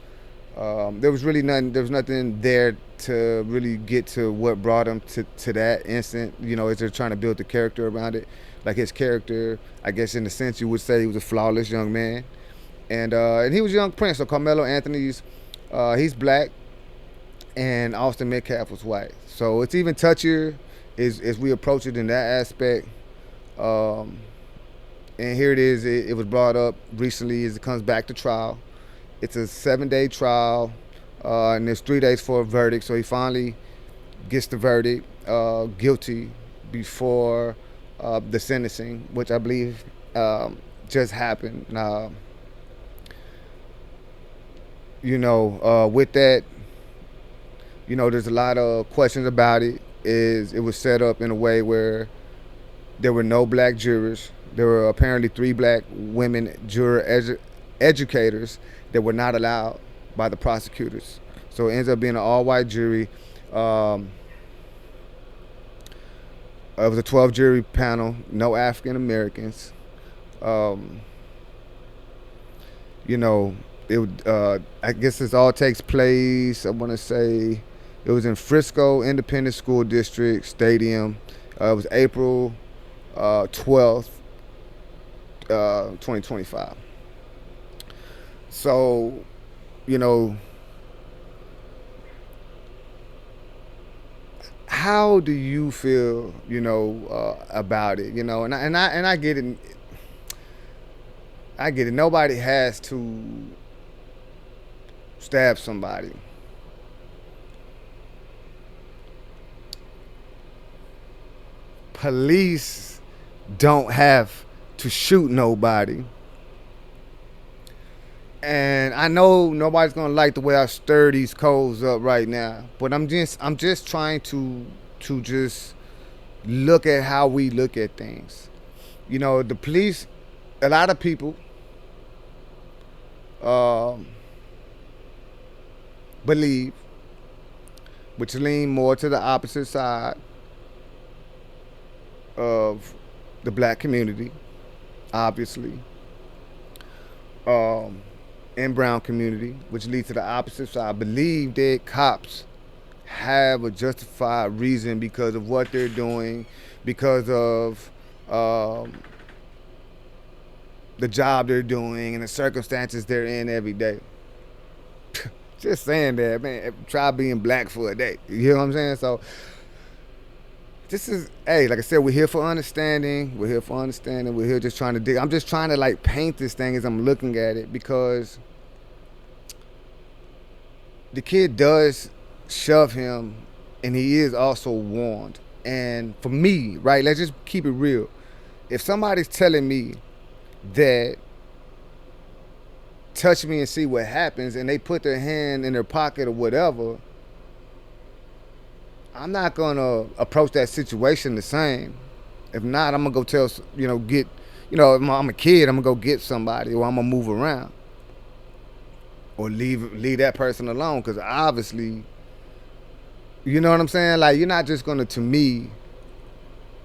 There was nothing there to really get to what brought him to that instant. As they're trying to build the character around it. Like his character, I guess in a sense you would say he was a flawless young man. And he was a young prince. So Karmelo Anthony's, he's black, and Austin Metcalf was white. So it's even touchier as we approach it in that aspect. And here it is. It was brought up recently as it comes back to trial. It's a 7-day trial, and there's 3 days for a verdict. So he finally gets the verdict, guilty, before the sentencing, which I believe just happened. With that, there's a lot of questions about it. It was set up in a way where there were no black jurors. There were apparently 3 black women educators that were not allowed by the prosecutors. So it ends up being an all-white jury. It was a 12-jury panel, no African Americans. I guess this all takes place, I want to say, it was in Frisco Independent School District Stadium. It was April 12th, 2025. So, how do you feel, about it? And I get it. I get it. Nobody has to stab somebody. Police don't have to shoot nobody. And I know nobody's gonna like the way I stir these coals up right now, but I'm just trying to just look at how we look at things. The police, a lot of people believe, which lean more to the opposite side of the black community, obviously, and brown community, which leads to the opposite side, believe that cops have a justified reason because of what they're doing, because of the job they're doing and the circumstances they're in every day. Just saying that, man, try being black for a day. You know what I'm saying? So this is, hey, like I said, we're here for understanding. We're here for understanding. We're here just trying to dig. I'm just trying to like paint this thing as I'm looking at it, because the kid does shove him, and he is also warned. And for me, right, let's just keep it real. If somebody's telling me that touch me and see what happens, and they put their hand in their pocket or whatever, I'm not gonna approach that situation the same. If not, I'm gonna go tell, get, if I'm a kid, I'm gonna go get somebody, or I'm gonna move around, or leave that person alone, because obviously, you know what I'm saying? Like, you're not just gonna, to me,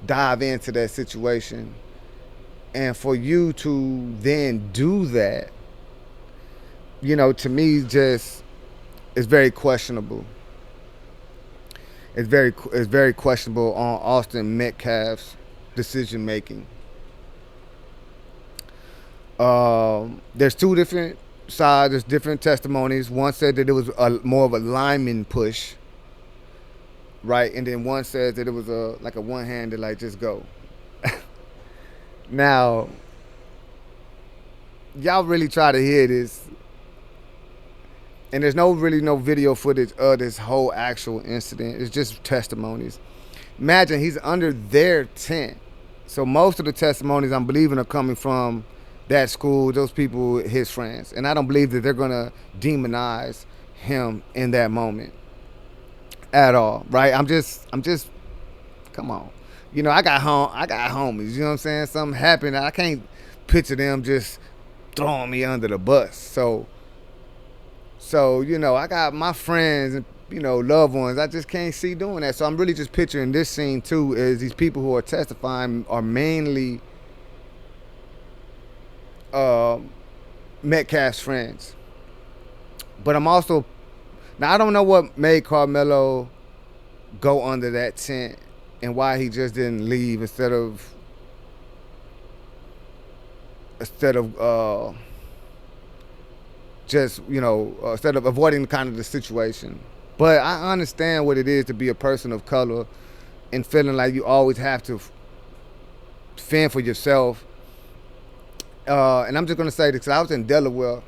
dive into that situation, and for you to then do that, to me, just, it's very questionable. It's very questionable on Austin Metcalf's decision making. There's two different sides. There's different testimonies. One said that it was more of a lineman push, right? And then one says that it was like a one-handed, like, just go. Now, y'all really try to hear this, and there's no video footage of this whole actual incident. It's just testimonies. Imagine he's under their tent. So most of the testimonies, I'm believing, are coming from that school, those people, his friends. And I don't believe that they're going to demonize him in that moment at all, right? I'm just, come on. I got homies, you know what I'm saying? Something happened. I can't picture them just throwing me under the bus. So, I got my friends and, loved ones. I just can't see doing that. So I'm really just picturing this scene too, is these people who are testifying are mainly Metcalf's friends. But I'm also, now I don't know what made Karmelo go under that tent and why he just didn't leave instead of just, instead of avoiding kind of the situation. But I understand what it is to be a person of color and feeling like you always have to fend for yourself. And I'm just going to say this, because I was in Delaware,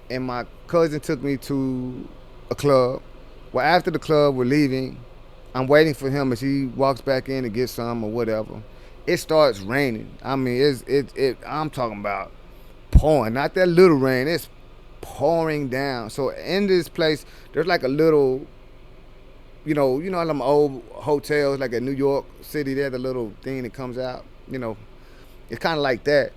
and my cousin took me to a club. Well, after the club, we're leaving. I'm waiting for him as he walks back in to get some or whatever. It starts raining. I mean, I'm talking about pouring, not that little rain. It's pouring down. So in this place, there's like a little, them old hotels, like in New York City, there's a little thing that comes out, it's kind of like that.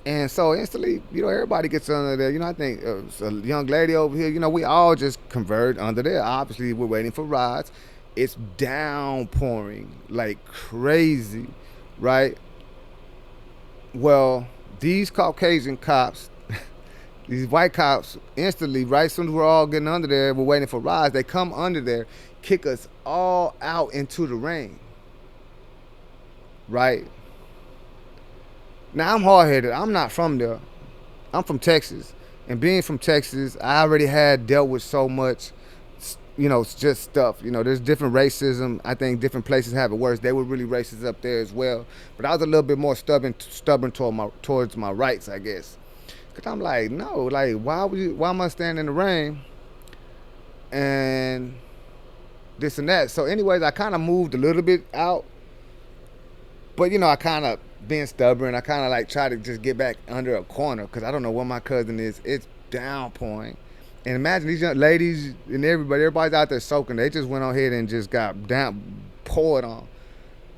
And so instantly, everybody gets under there. I think a young lady over here, we all just converge under there. Obviously, we're waiting for rides. It's downpouring like crazy, right? Well, these Caucasian cops, these white cops, instantly, right as soon as we're all getting under there, we're waiting for rides, they come under there, kick us all out into the rain, right? Now, I'm hard-headed. I'm not from there. I'm from Texas. And being from Texas, I already had dealt with so much, just stuff. There's different racism. I think different places have it worse. They were really racist up there as well. But I was a little bit more stubborn towards my rights, I guess. Because I'm like, no, like, why am I standing in the rain? And this and that. So anyways, I kind of moved a little bit out. But, I kind of, being stubborn, I kind of like try to just get back under a corner, because I don't know where my cousin is. It's downpouring. And imagine these young ladies and everybody's out there soaking. They just went on ahead and just got poured on.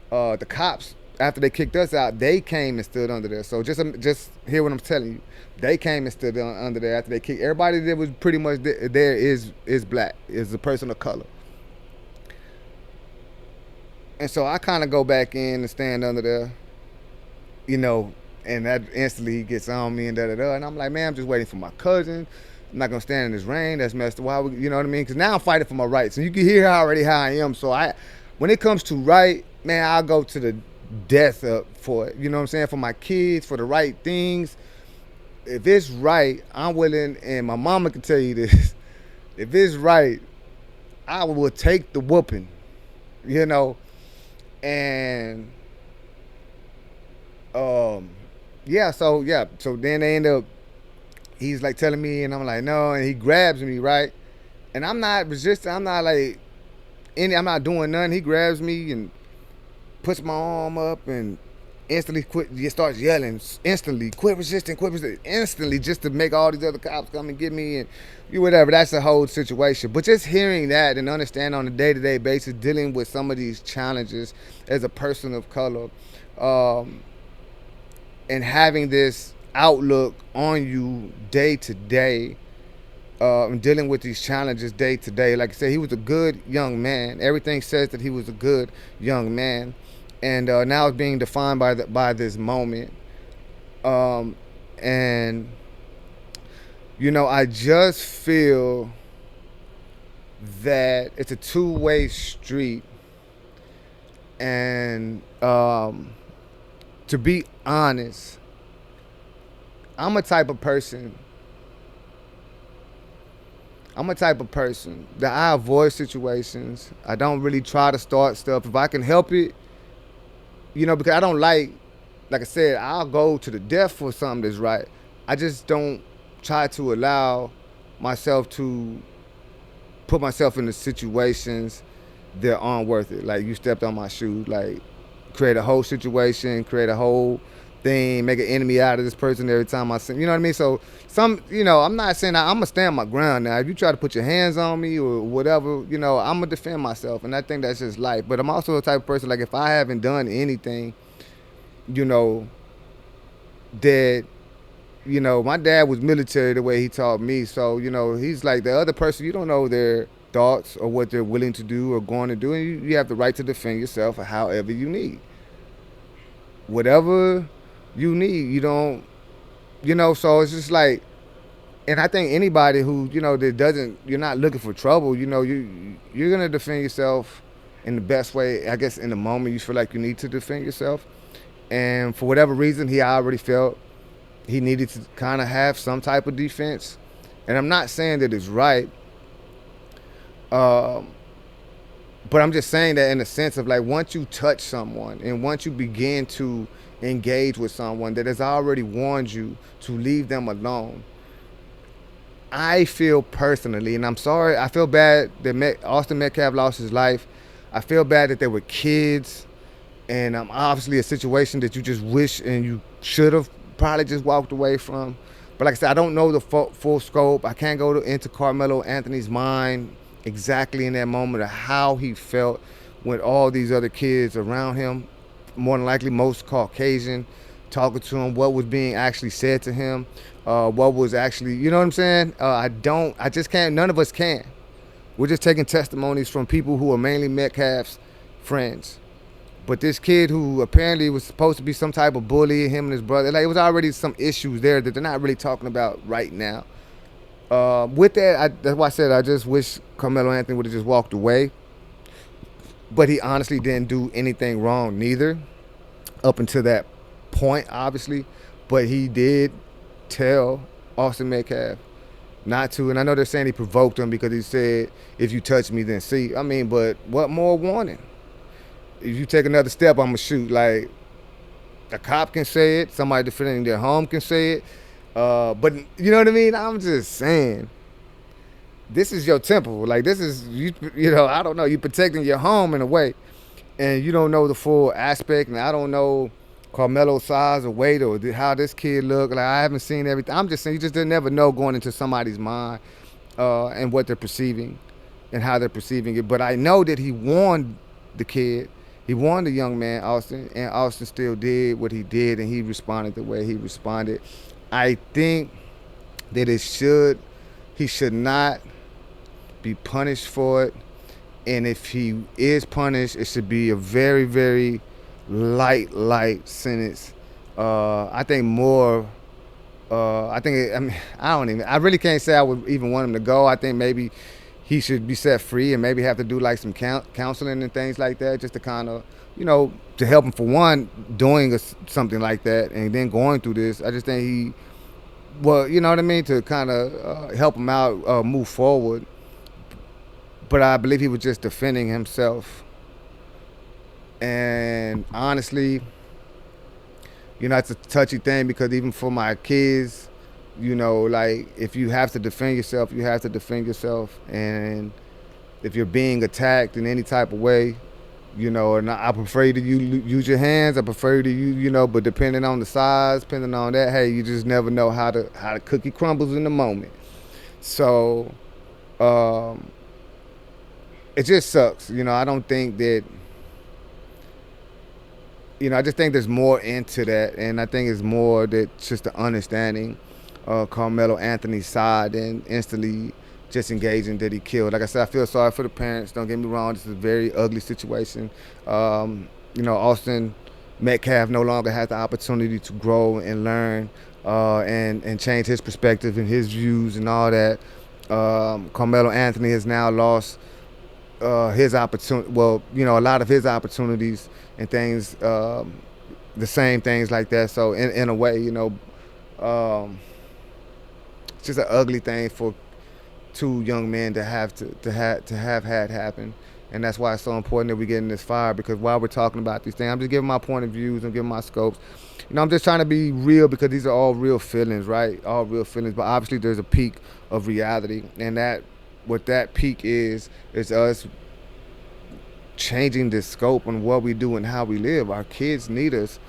The cops, after they kicked us out, they came and stood under there. So just hear what I'm telling you. They came and stood under there after they kicked. Everybody that was pretty much there is black, is a person of color. And so I kind of go back in and stand under there, and that instantly he gets on me and da-da-da. And I'm like, man, I'm just waiting for my cousin. I'm not going to stand in this rain. That's messed up. Why would, you know what I mean? Because now I'm fighting for my rights. And you can hear already how I am. So when it comes to right, man, I'll go to the death up for it. You know what I'm saying? For my kids, for the right things. If it's right, I'm willing, and my mama can tell you this. If it's right, I will take the whooping. And um, so then they end up. He's like telling me, and I'm like, no, and he grabs me, right, and I'm not resisting. I'm not like I'm not doing nothing. He grabs me and puts my arm up and instantly quit. He starts yelling instantly, quit resisting, instantly, just to make all these other cops come and get me and you whatever. That's the whole situation. But just hearing that and understanding on a day-to-day basis, dealing with some of these challenges as a person of color, um, and having this outlook on you day to day, and dealing with these challenges day to day. Like I said, he was a good young man. Everything says that he was a good young man, and now it's being defined by this moment. Um, and I just feel that it's a two-way street, and to be honest, I'm a type of person. I'm a type of person that I avoid situations. I don't really try to start stuff if I can help it. Because I don't like I said, I'll go to the death for something that's right. I just don't try to allow myself to put myself into situations that aren't worth it. Like you stepped on my shoes, like create a whole situation, create a whole thing, make an enemy out of this person every time I see. You know what I mean? So I'm not saying I'm gonna stand my ground now. If you try to put your hands on me or whatever, I'm gonna defend myself, and I think that's just life. But I'm also the type of person, like if I haven't done anything, that my dad was military the way he taught me. So he's like the other person. You don't know their thoughts or what they're willing to do or going to do, and you have the right to defend yourself however you need, whatever you need. You don't, so it's just like, and I think anybody who, that doesn't, you're not looking for trouble, you're going to defend yourself in the best way, I guess, in the moment you feel like you need to defend yourself. And for whatever reason, he already felt he needed to kind of have some type of defense. And I'm not saying that it's right, but I'm just saying that in the sense of like, once you touch someone and once you begin to engage with someone that has already warned you to leave them alone, I feel personally, and I'm sorry, I feel bad that Austin Metcalf lost his life. I feel bad that there were kids, and obviously a situation that you just wish and you should have probably just walked away from. But like I said, I don't know the full scope. I can't go into Karmelo Anthony's mind exactly in that moment of how he felt with all these other kids around him, more than likely most Caucasian, talking to him, what was being actually said to him, what was actually, you know what I'm saying? I just can't, none of us can. We're just taking testimonies from people who are mainly Metcalf's friends. But this kid who apparently was supposed to be some type of bully, him and his brother, like it was already some issues there that they're not really talking about right now. With that, that's why I said I just wish Karmelo Anthony would have just walked away. But he honestly didn't do anything wrong neither, up until that point, obviously. But he did tell Austin Metcalf not to, and I know they're saying he provoked him because he said, "If you touch me, then see." I mean, but what more warning? If you take another step, I'm gonna shoot. Like a cop can say it, somebody defending their home can say it, but you know what I mean? I'm just saying, this is your temple. Like this is you. I don't know. You're protecting your home in a way, and you don't know the full aspect. And I don't know Carmelo's size or weight or how this kid look. Like I haven't seen everything. I'm just saying, you just didn't never know going into somebody's mind, and what they're perceiving, and how they're perceiving it. But I know that he warned the kid. He warned the young man, Austin, and Austin still did what he did, and he responded the way he responded. I think that he should not be punished for it. And if he is punished, it should be a very, very light sentence. I think more, I really can't say I would even want him to go. I think maybe he should be set free and maybe have to do like some counseling and things like that, just to kind of, to help him, for one, doing something like that and then going through this. I just think you know what I mean, to kind of help him out, move forward. But I believe he was just defending himself. And honestly, it's a touchy thing because even for my kids, like if you have to defend yourself, you have to defend yourself. And if you're being attacked in any type of way, and I prefer to use your hands. I prefer to but depending on the size, depending on that, hey, you just never know how the cookie crumbles in the moment. So um, it just sucks. I don't think that. I just think there's more into that, and I think it's more that just the understanding Karmelo Anthony's side and instantly just engaging that he killed. Like I said, I feel sorry for the parents. Don't get me wrong. This is a very ugly situation. Austin Metcalf no longer has the opportunity to grow and learn and change his perspective and his views and all that. Carmelo Anthony has now lost his opportunity. Well, a lot of his opportunities and things, the same things like that. So in a way, um, it's just an ugly thing for two young men to have had happen. And that's why it's so important that we get in this fire, because while we're talking about these things, I'm just giving my point of views and giving my scopes. I'm just trying to be real, because these are all real feelings, right? All real feelings. But obviously there's a peak of reality, and that what that peak is us changing the scope on what we do and how we live. Our kids need us.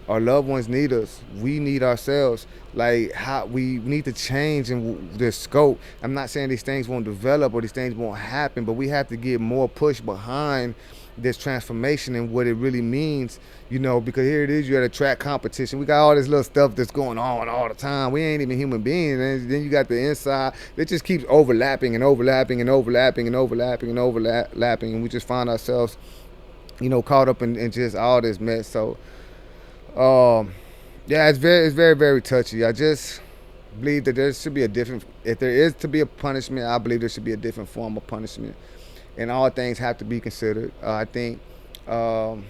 Our loved ones need us. We need ourselves. Like, how we need to change in the scope. I'm not saying these things won't develop or these things won't happen, but we have to get more push behind this transformation and what it really means, because here it is, you're at a track competition. We got all this little stuff that's going on all the time. We ain't even human beings. And then you got the inside. It just keeps overlapping and overlapping and overlapping and overlapping and overlapping. And we just find ourselves, caught up in just all this mess. So, yeah, it's very, very touchy. I just believe that there should be a different, if there is to be a punishment, I believe there should be a different form of punishment. And all things have to be considered. I think, and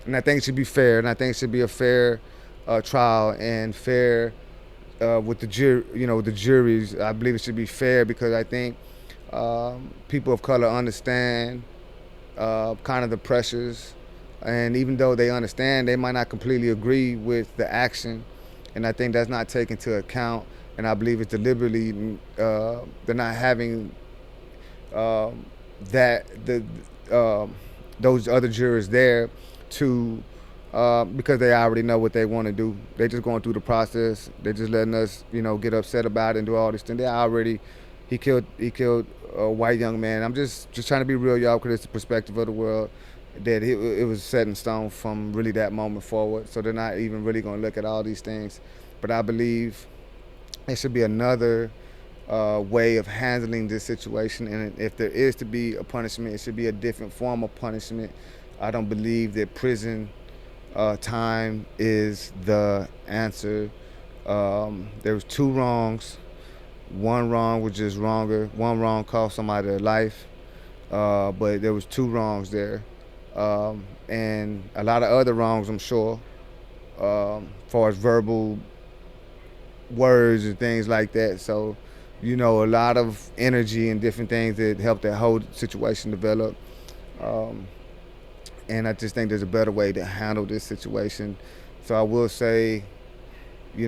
I think it should be fair, and I think it should be a fair trial and fair with the the juries. I believe it should be fair, because I think people of color understand kind of the pressures, and even though they understand, they might not completely agree with the action, and I think that's not taken into account. And I believe it's deliberately they're not having that those other jurors there to because they already know what they want to do. They just going through the process. They're just letting us, get upset about it and do all this thing. He killed a white young man. I'm just trying to be real, y'all, because it's the perspective of the world that it was set in stone from really that moment forward. So they're not even really going to look at all these things. But I believe it should be another way of handling this situation, and if there is to be a punishment, it should be a different form of punishment. I don't believe that prison time is the answer. There was two wrongs. One wrong was just wronger. One wrong cost somebody their life, but there was two wrongs there, and a lot of other wrongs, I'm sure, as far as verbal words and things like that. So, a lot of energy and different things that help that whole situation develop. And I just think there's a better way to handle this situation. So I will say, I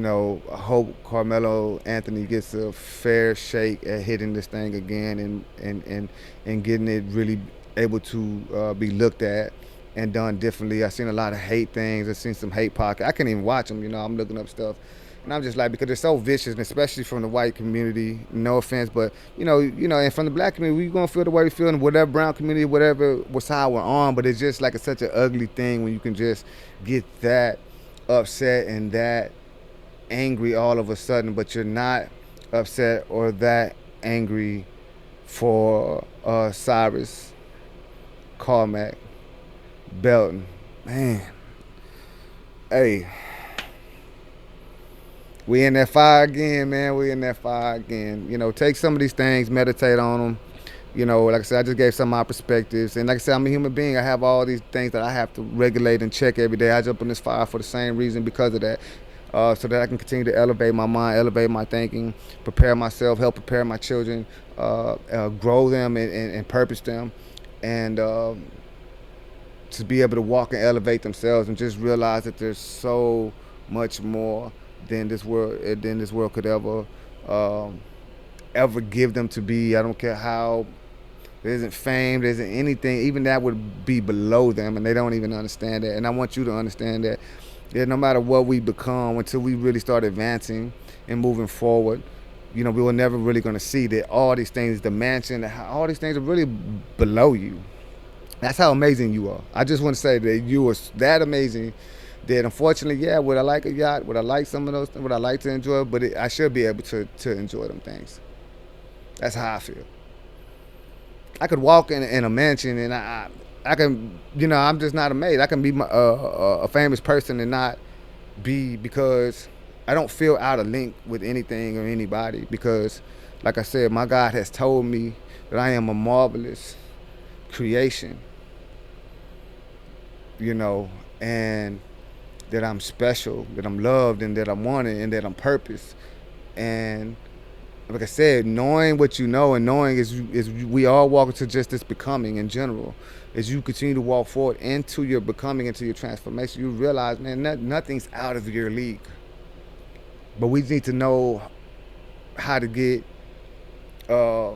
hope Carmelo Anthony gets a fair shake at hitting this thing again, and getting it really able to be looked at and done differently. I've seen a lot of hate things. I've seen some hate pockets. I can't even watch them. I'm looking up stuff. And I'm just like, because they're so vicious, and especially from the white community, no offense, but, and from the black community, we're going to feel the way we feel, and whatever brown community, whatever side we're on, but it's just like such an ugly thing when you can just get that upset and that angry all of a sudden, but you're not upset or that angry for Cyrus, Carmack, Belton. Man, hey. We in that fire again, man. We in that fire again. Take some of these things, meditate on them. Like I said, I just gave some of my perspectives. And like I said, I'm a human being. I have all these things that I have to regulate and check every day. I jump in this fire for the same reason, because of that. So that I can continue to elevate my mind, elevate my thinking, prepare myself, help prepare my children, grow them and purpose them. And to be able to walk and elevate themselves and just realize that there's so much more than this world could um, ever give them to be. I don't care how. There isn't fame, there isn't anything, even that would be below them, and they don't even understand that. And I want you to understand that no matter what we become, until we really start advancing and moving forward, we were never really going to see that all these things, the mansion, all these things are really below you. That's how amazing you are. I just want to say that you are that amazing that unfortunately, yeah, would I like a yacht? Would I like some of those? Would I like to enjoy? But I should be able to enjoy them things. That's how I feel. I could walk in a mansion and I can, I'm just not amazed. I can be a famous person and not be, because I don't feel out of link with anything or anybody, because, like I said, my God has told me that I am a marvelous creation, and that I'm special, that I'm loved, and that I'm wanted, and that I'm purposed. And like I said, knowing what you know, and knowing is we all walk into just this becoming in general. As you continue to walk forward into your becoming, into your transformation, you realize, man, nothing's out of your league. But we need to know how to get, how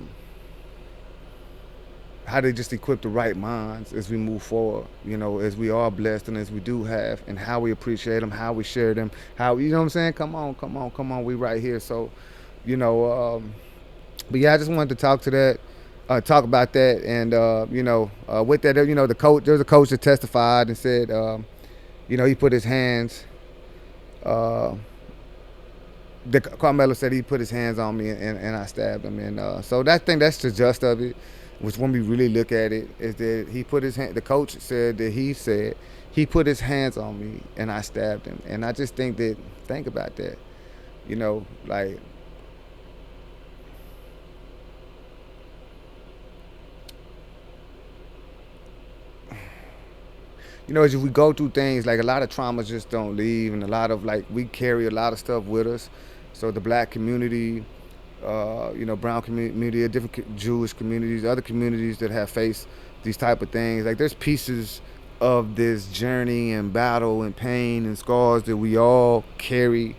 to just equip the right minds as we move forward, as we are blessed and as we do have, and how we appreciate them, how we share them, how, you know what I'm saying? Come on, we right here. So, but yeah, I just wanted to talk about that, and with that, the coach, there's a coach that testified and said, he put his hands, the Karmelo said he put his hands on me and I stabbed him, and so that's the gist of it. Which when we really look at it, is that he put his hand. The coach said that he put his hands on me and I stabbed him, and I just think about that, like. As we go through things, like a lot of traumas just don't leave, and a lot of, like, we carry a lot of stuff with us. So the black community, brown community, different Jewish communities, other communities that have faced these type of things. Like, there's pieces of this journey and battle and pain and scars that we all carry,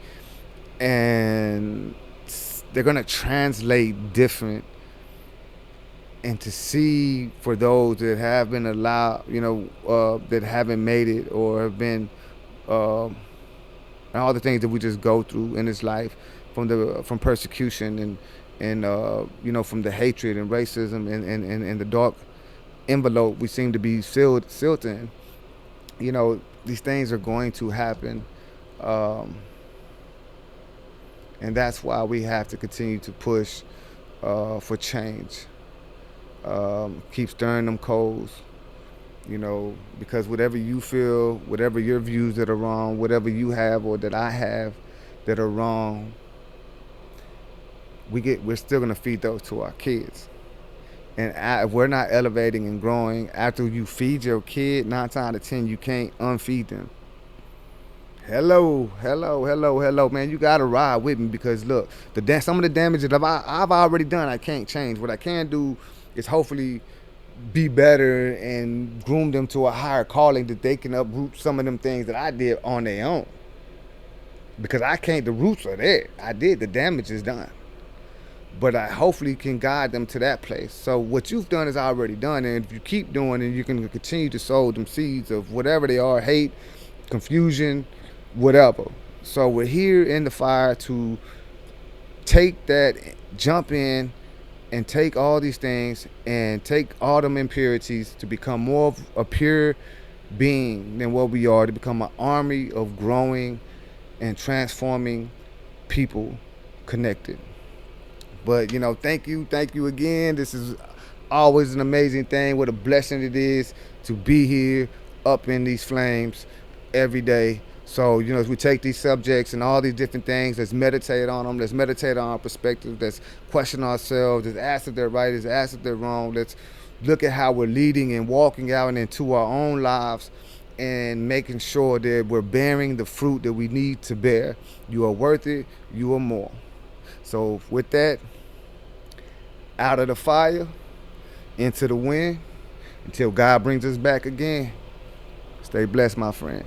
and they're gonna translate different. And to see, for those that have been allowed, that haven't made it, or have been, and all the things that we just go through in this life, from persecution and from the hatred and racism and the dark envelope we seem to be sealed in. These things are going to happen, and that's why we have to continue to push for change. Keep stirring them coals, because whatever you feel, whatever your views that are wrong, whatever you have or that I have that are wrong, we're still gonna feed those to our kids. And if we're not elevating and growing, after you feed your kid, 9 times out of 10 you can't unfeed them. Hello, man. You gotta ride with me, because look, some of the damage that I've already done, I can't change. What I can do is hopefully be better and groom them to a higher calling, that they can uproot some of them things that I did on their own. Because I can't, the roots are there. I did, the damage is done. But I hopefully can guide them to that place. So what you've done is already done, and if you keep doing it, you can continue to sow them seeds of whatever they are, hate, confusion, whatever. So we're here in the fire to take that, jump in, and take all these things and take all them impurities to become more of a pure being than what we are, to become an army of growing and transforming people connected. But thank you again. This is always an amazing thing. What a blessing it is to be here up in these flames every day. So, as we take these subjects and all these different things, let's meditate on them. Let's meditate on our perspective. Let's question ourselves. Let's ask if they're right. Let's ask if they're wrong. Let's look at how we're leading and walking out and into our own lives, and making sure that we're bearing the fruit that we need to bear. You are worth it. You are more. So with that, out of the fire, into the wind, until God brings us back again. Stay blessed, my friend.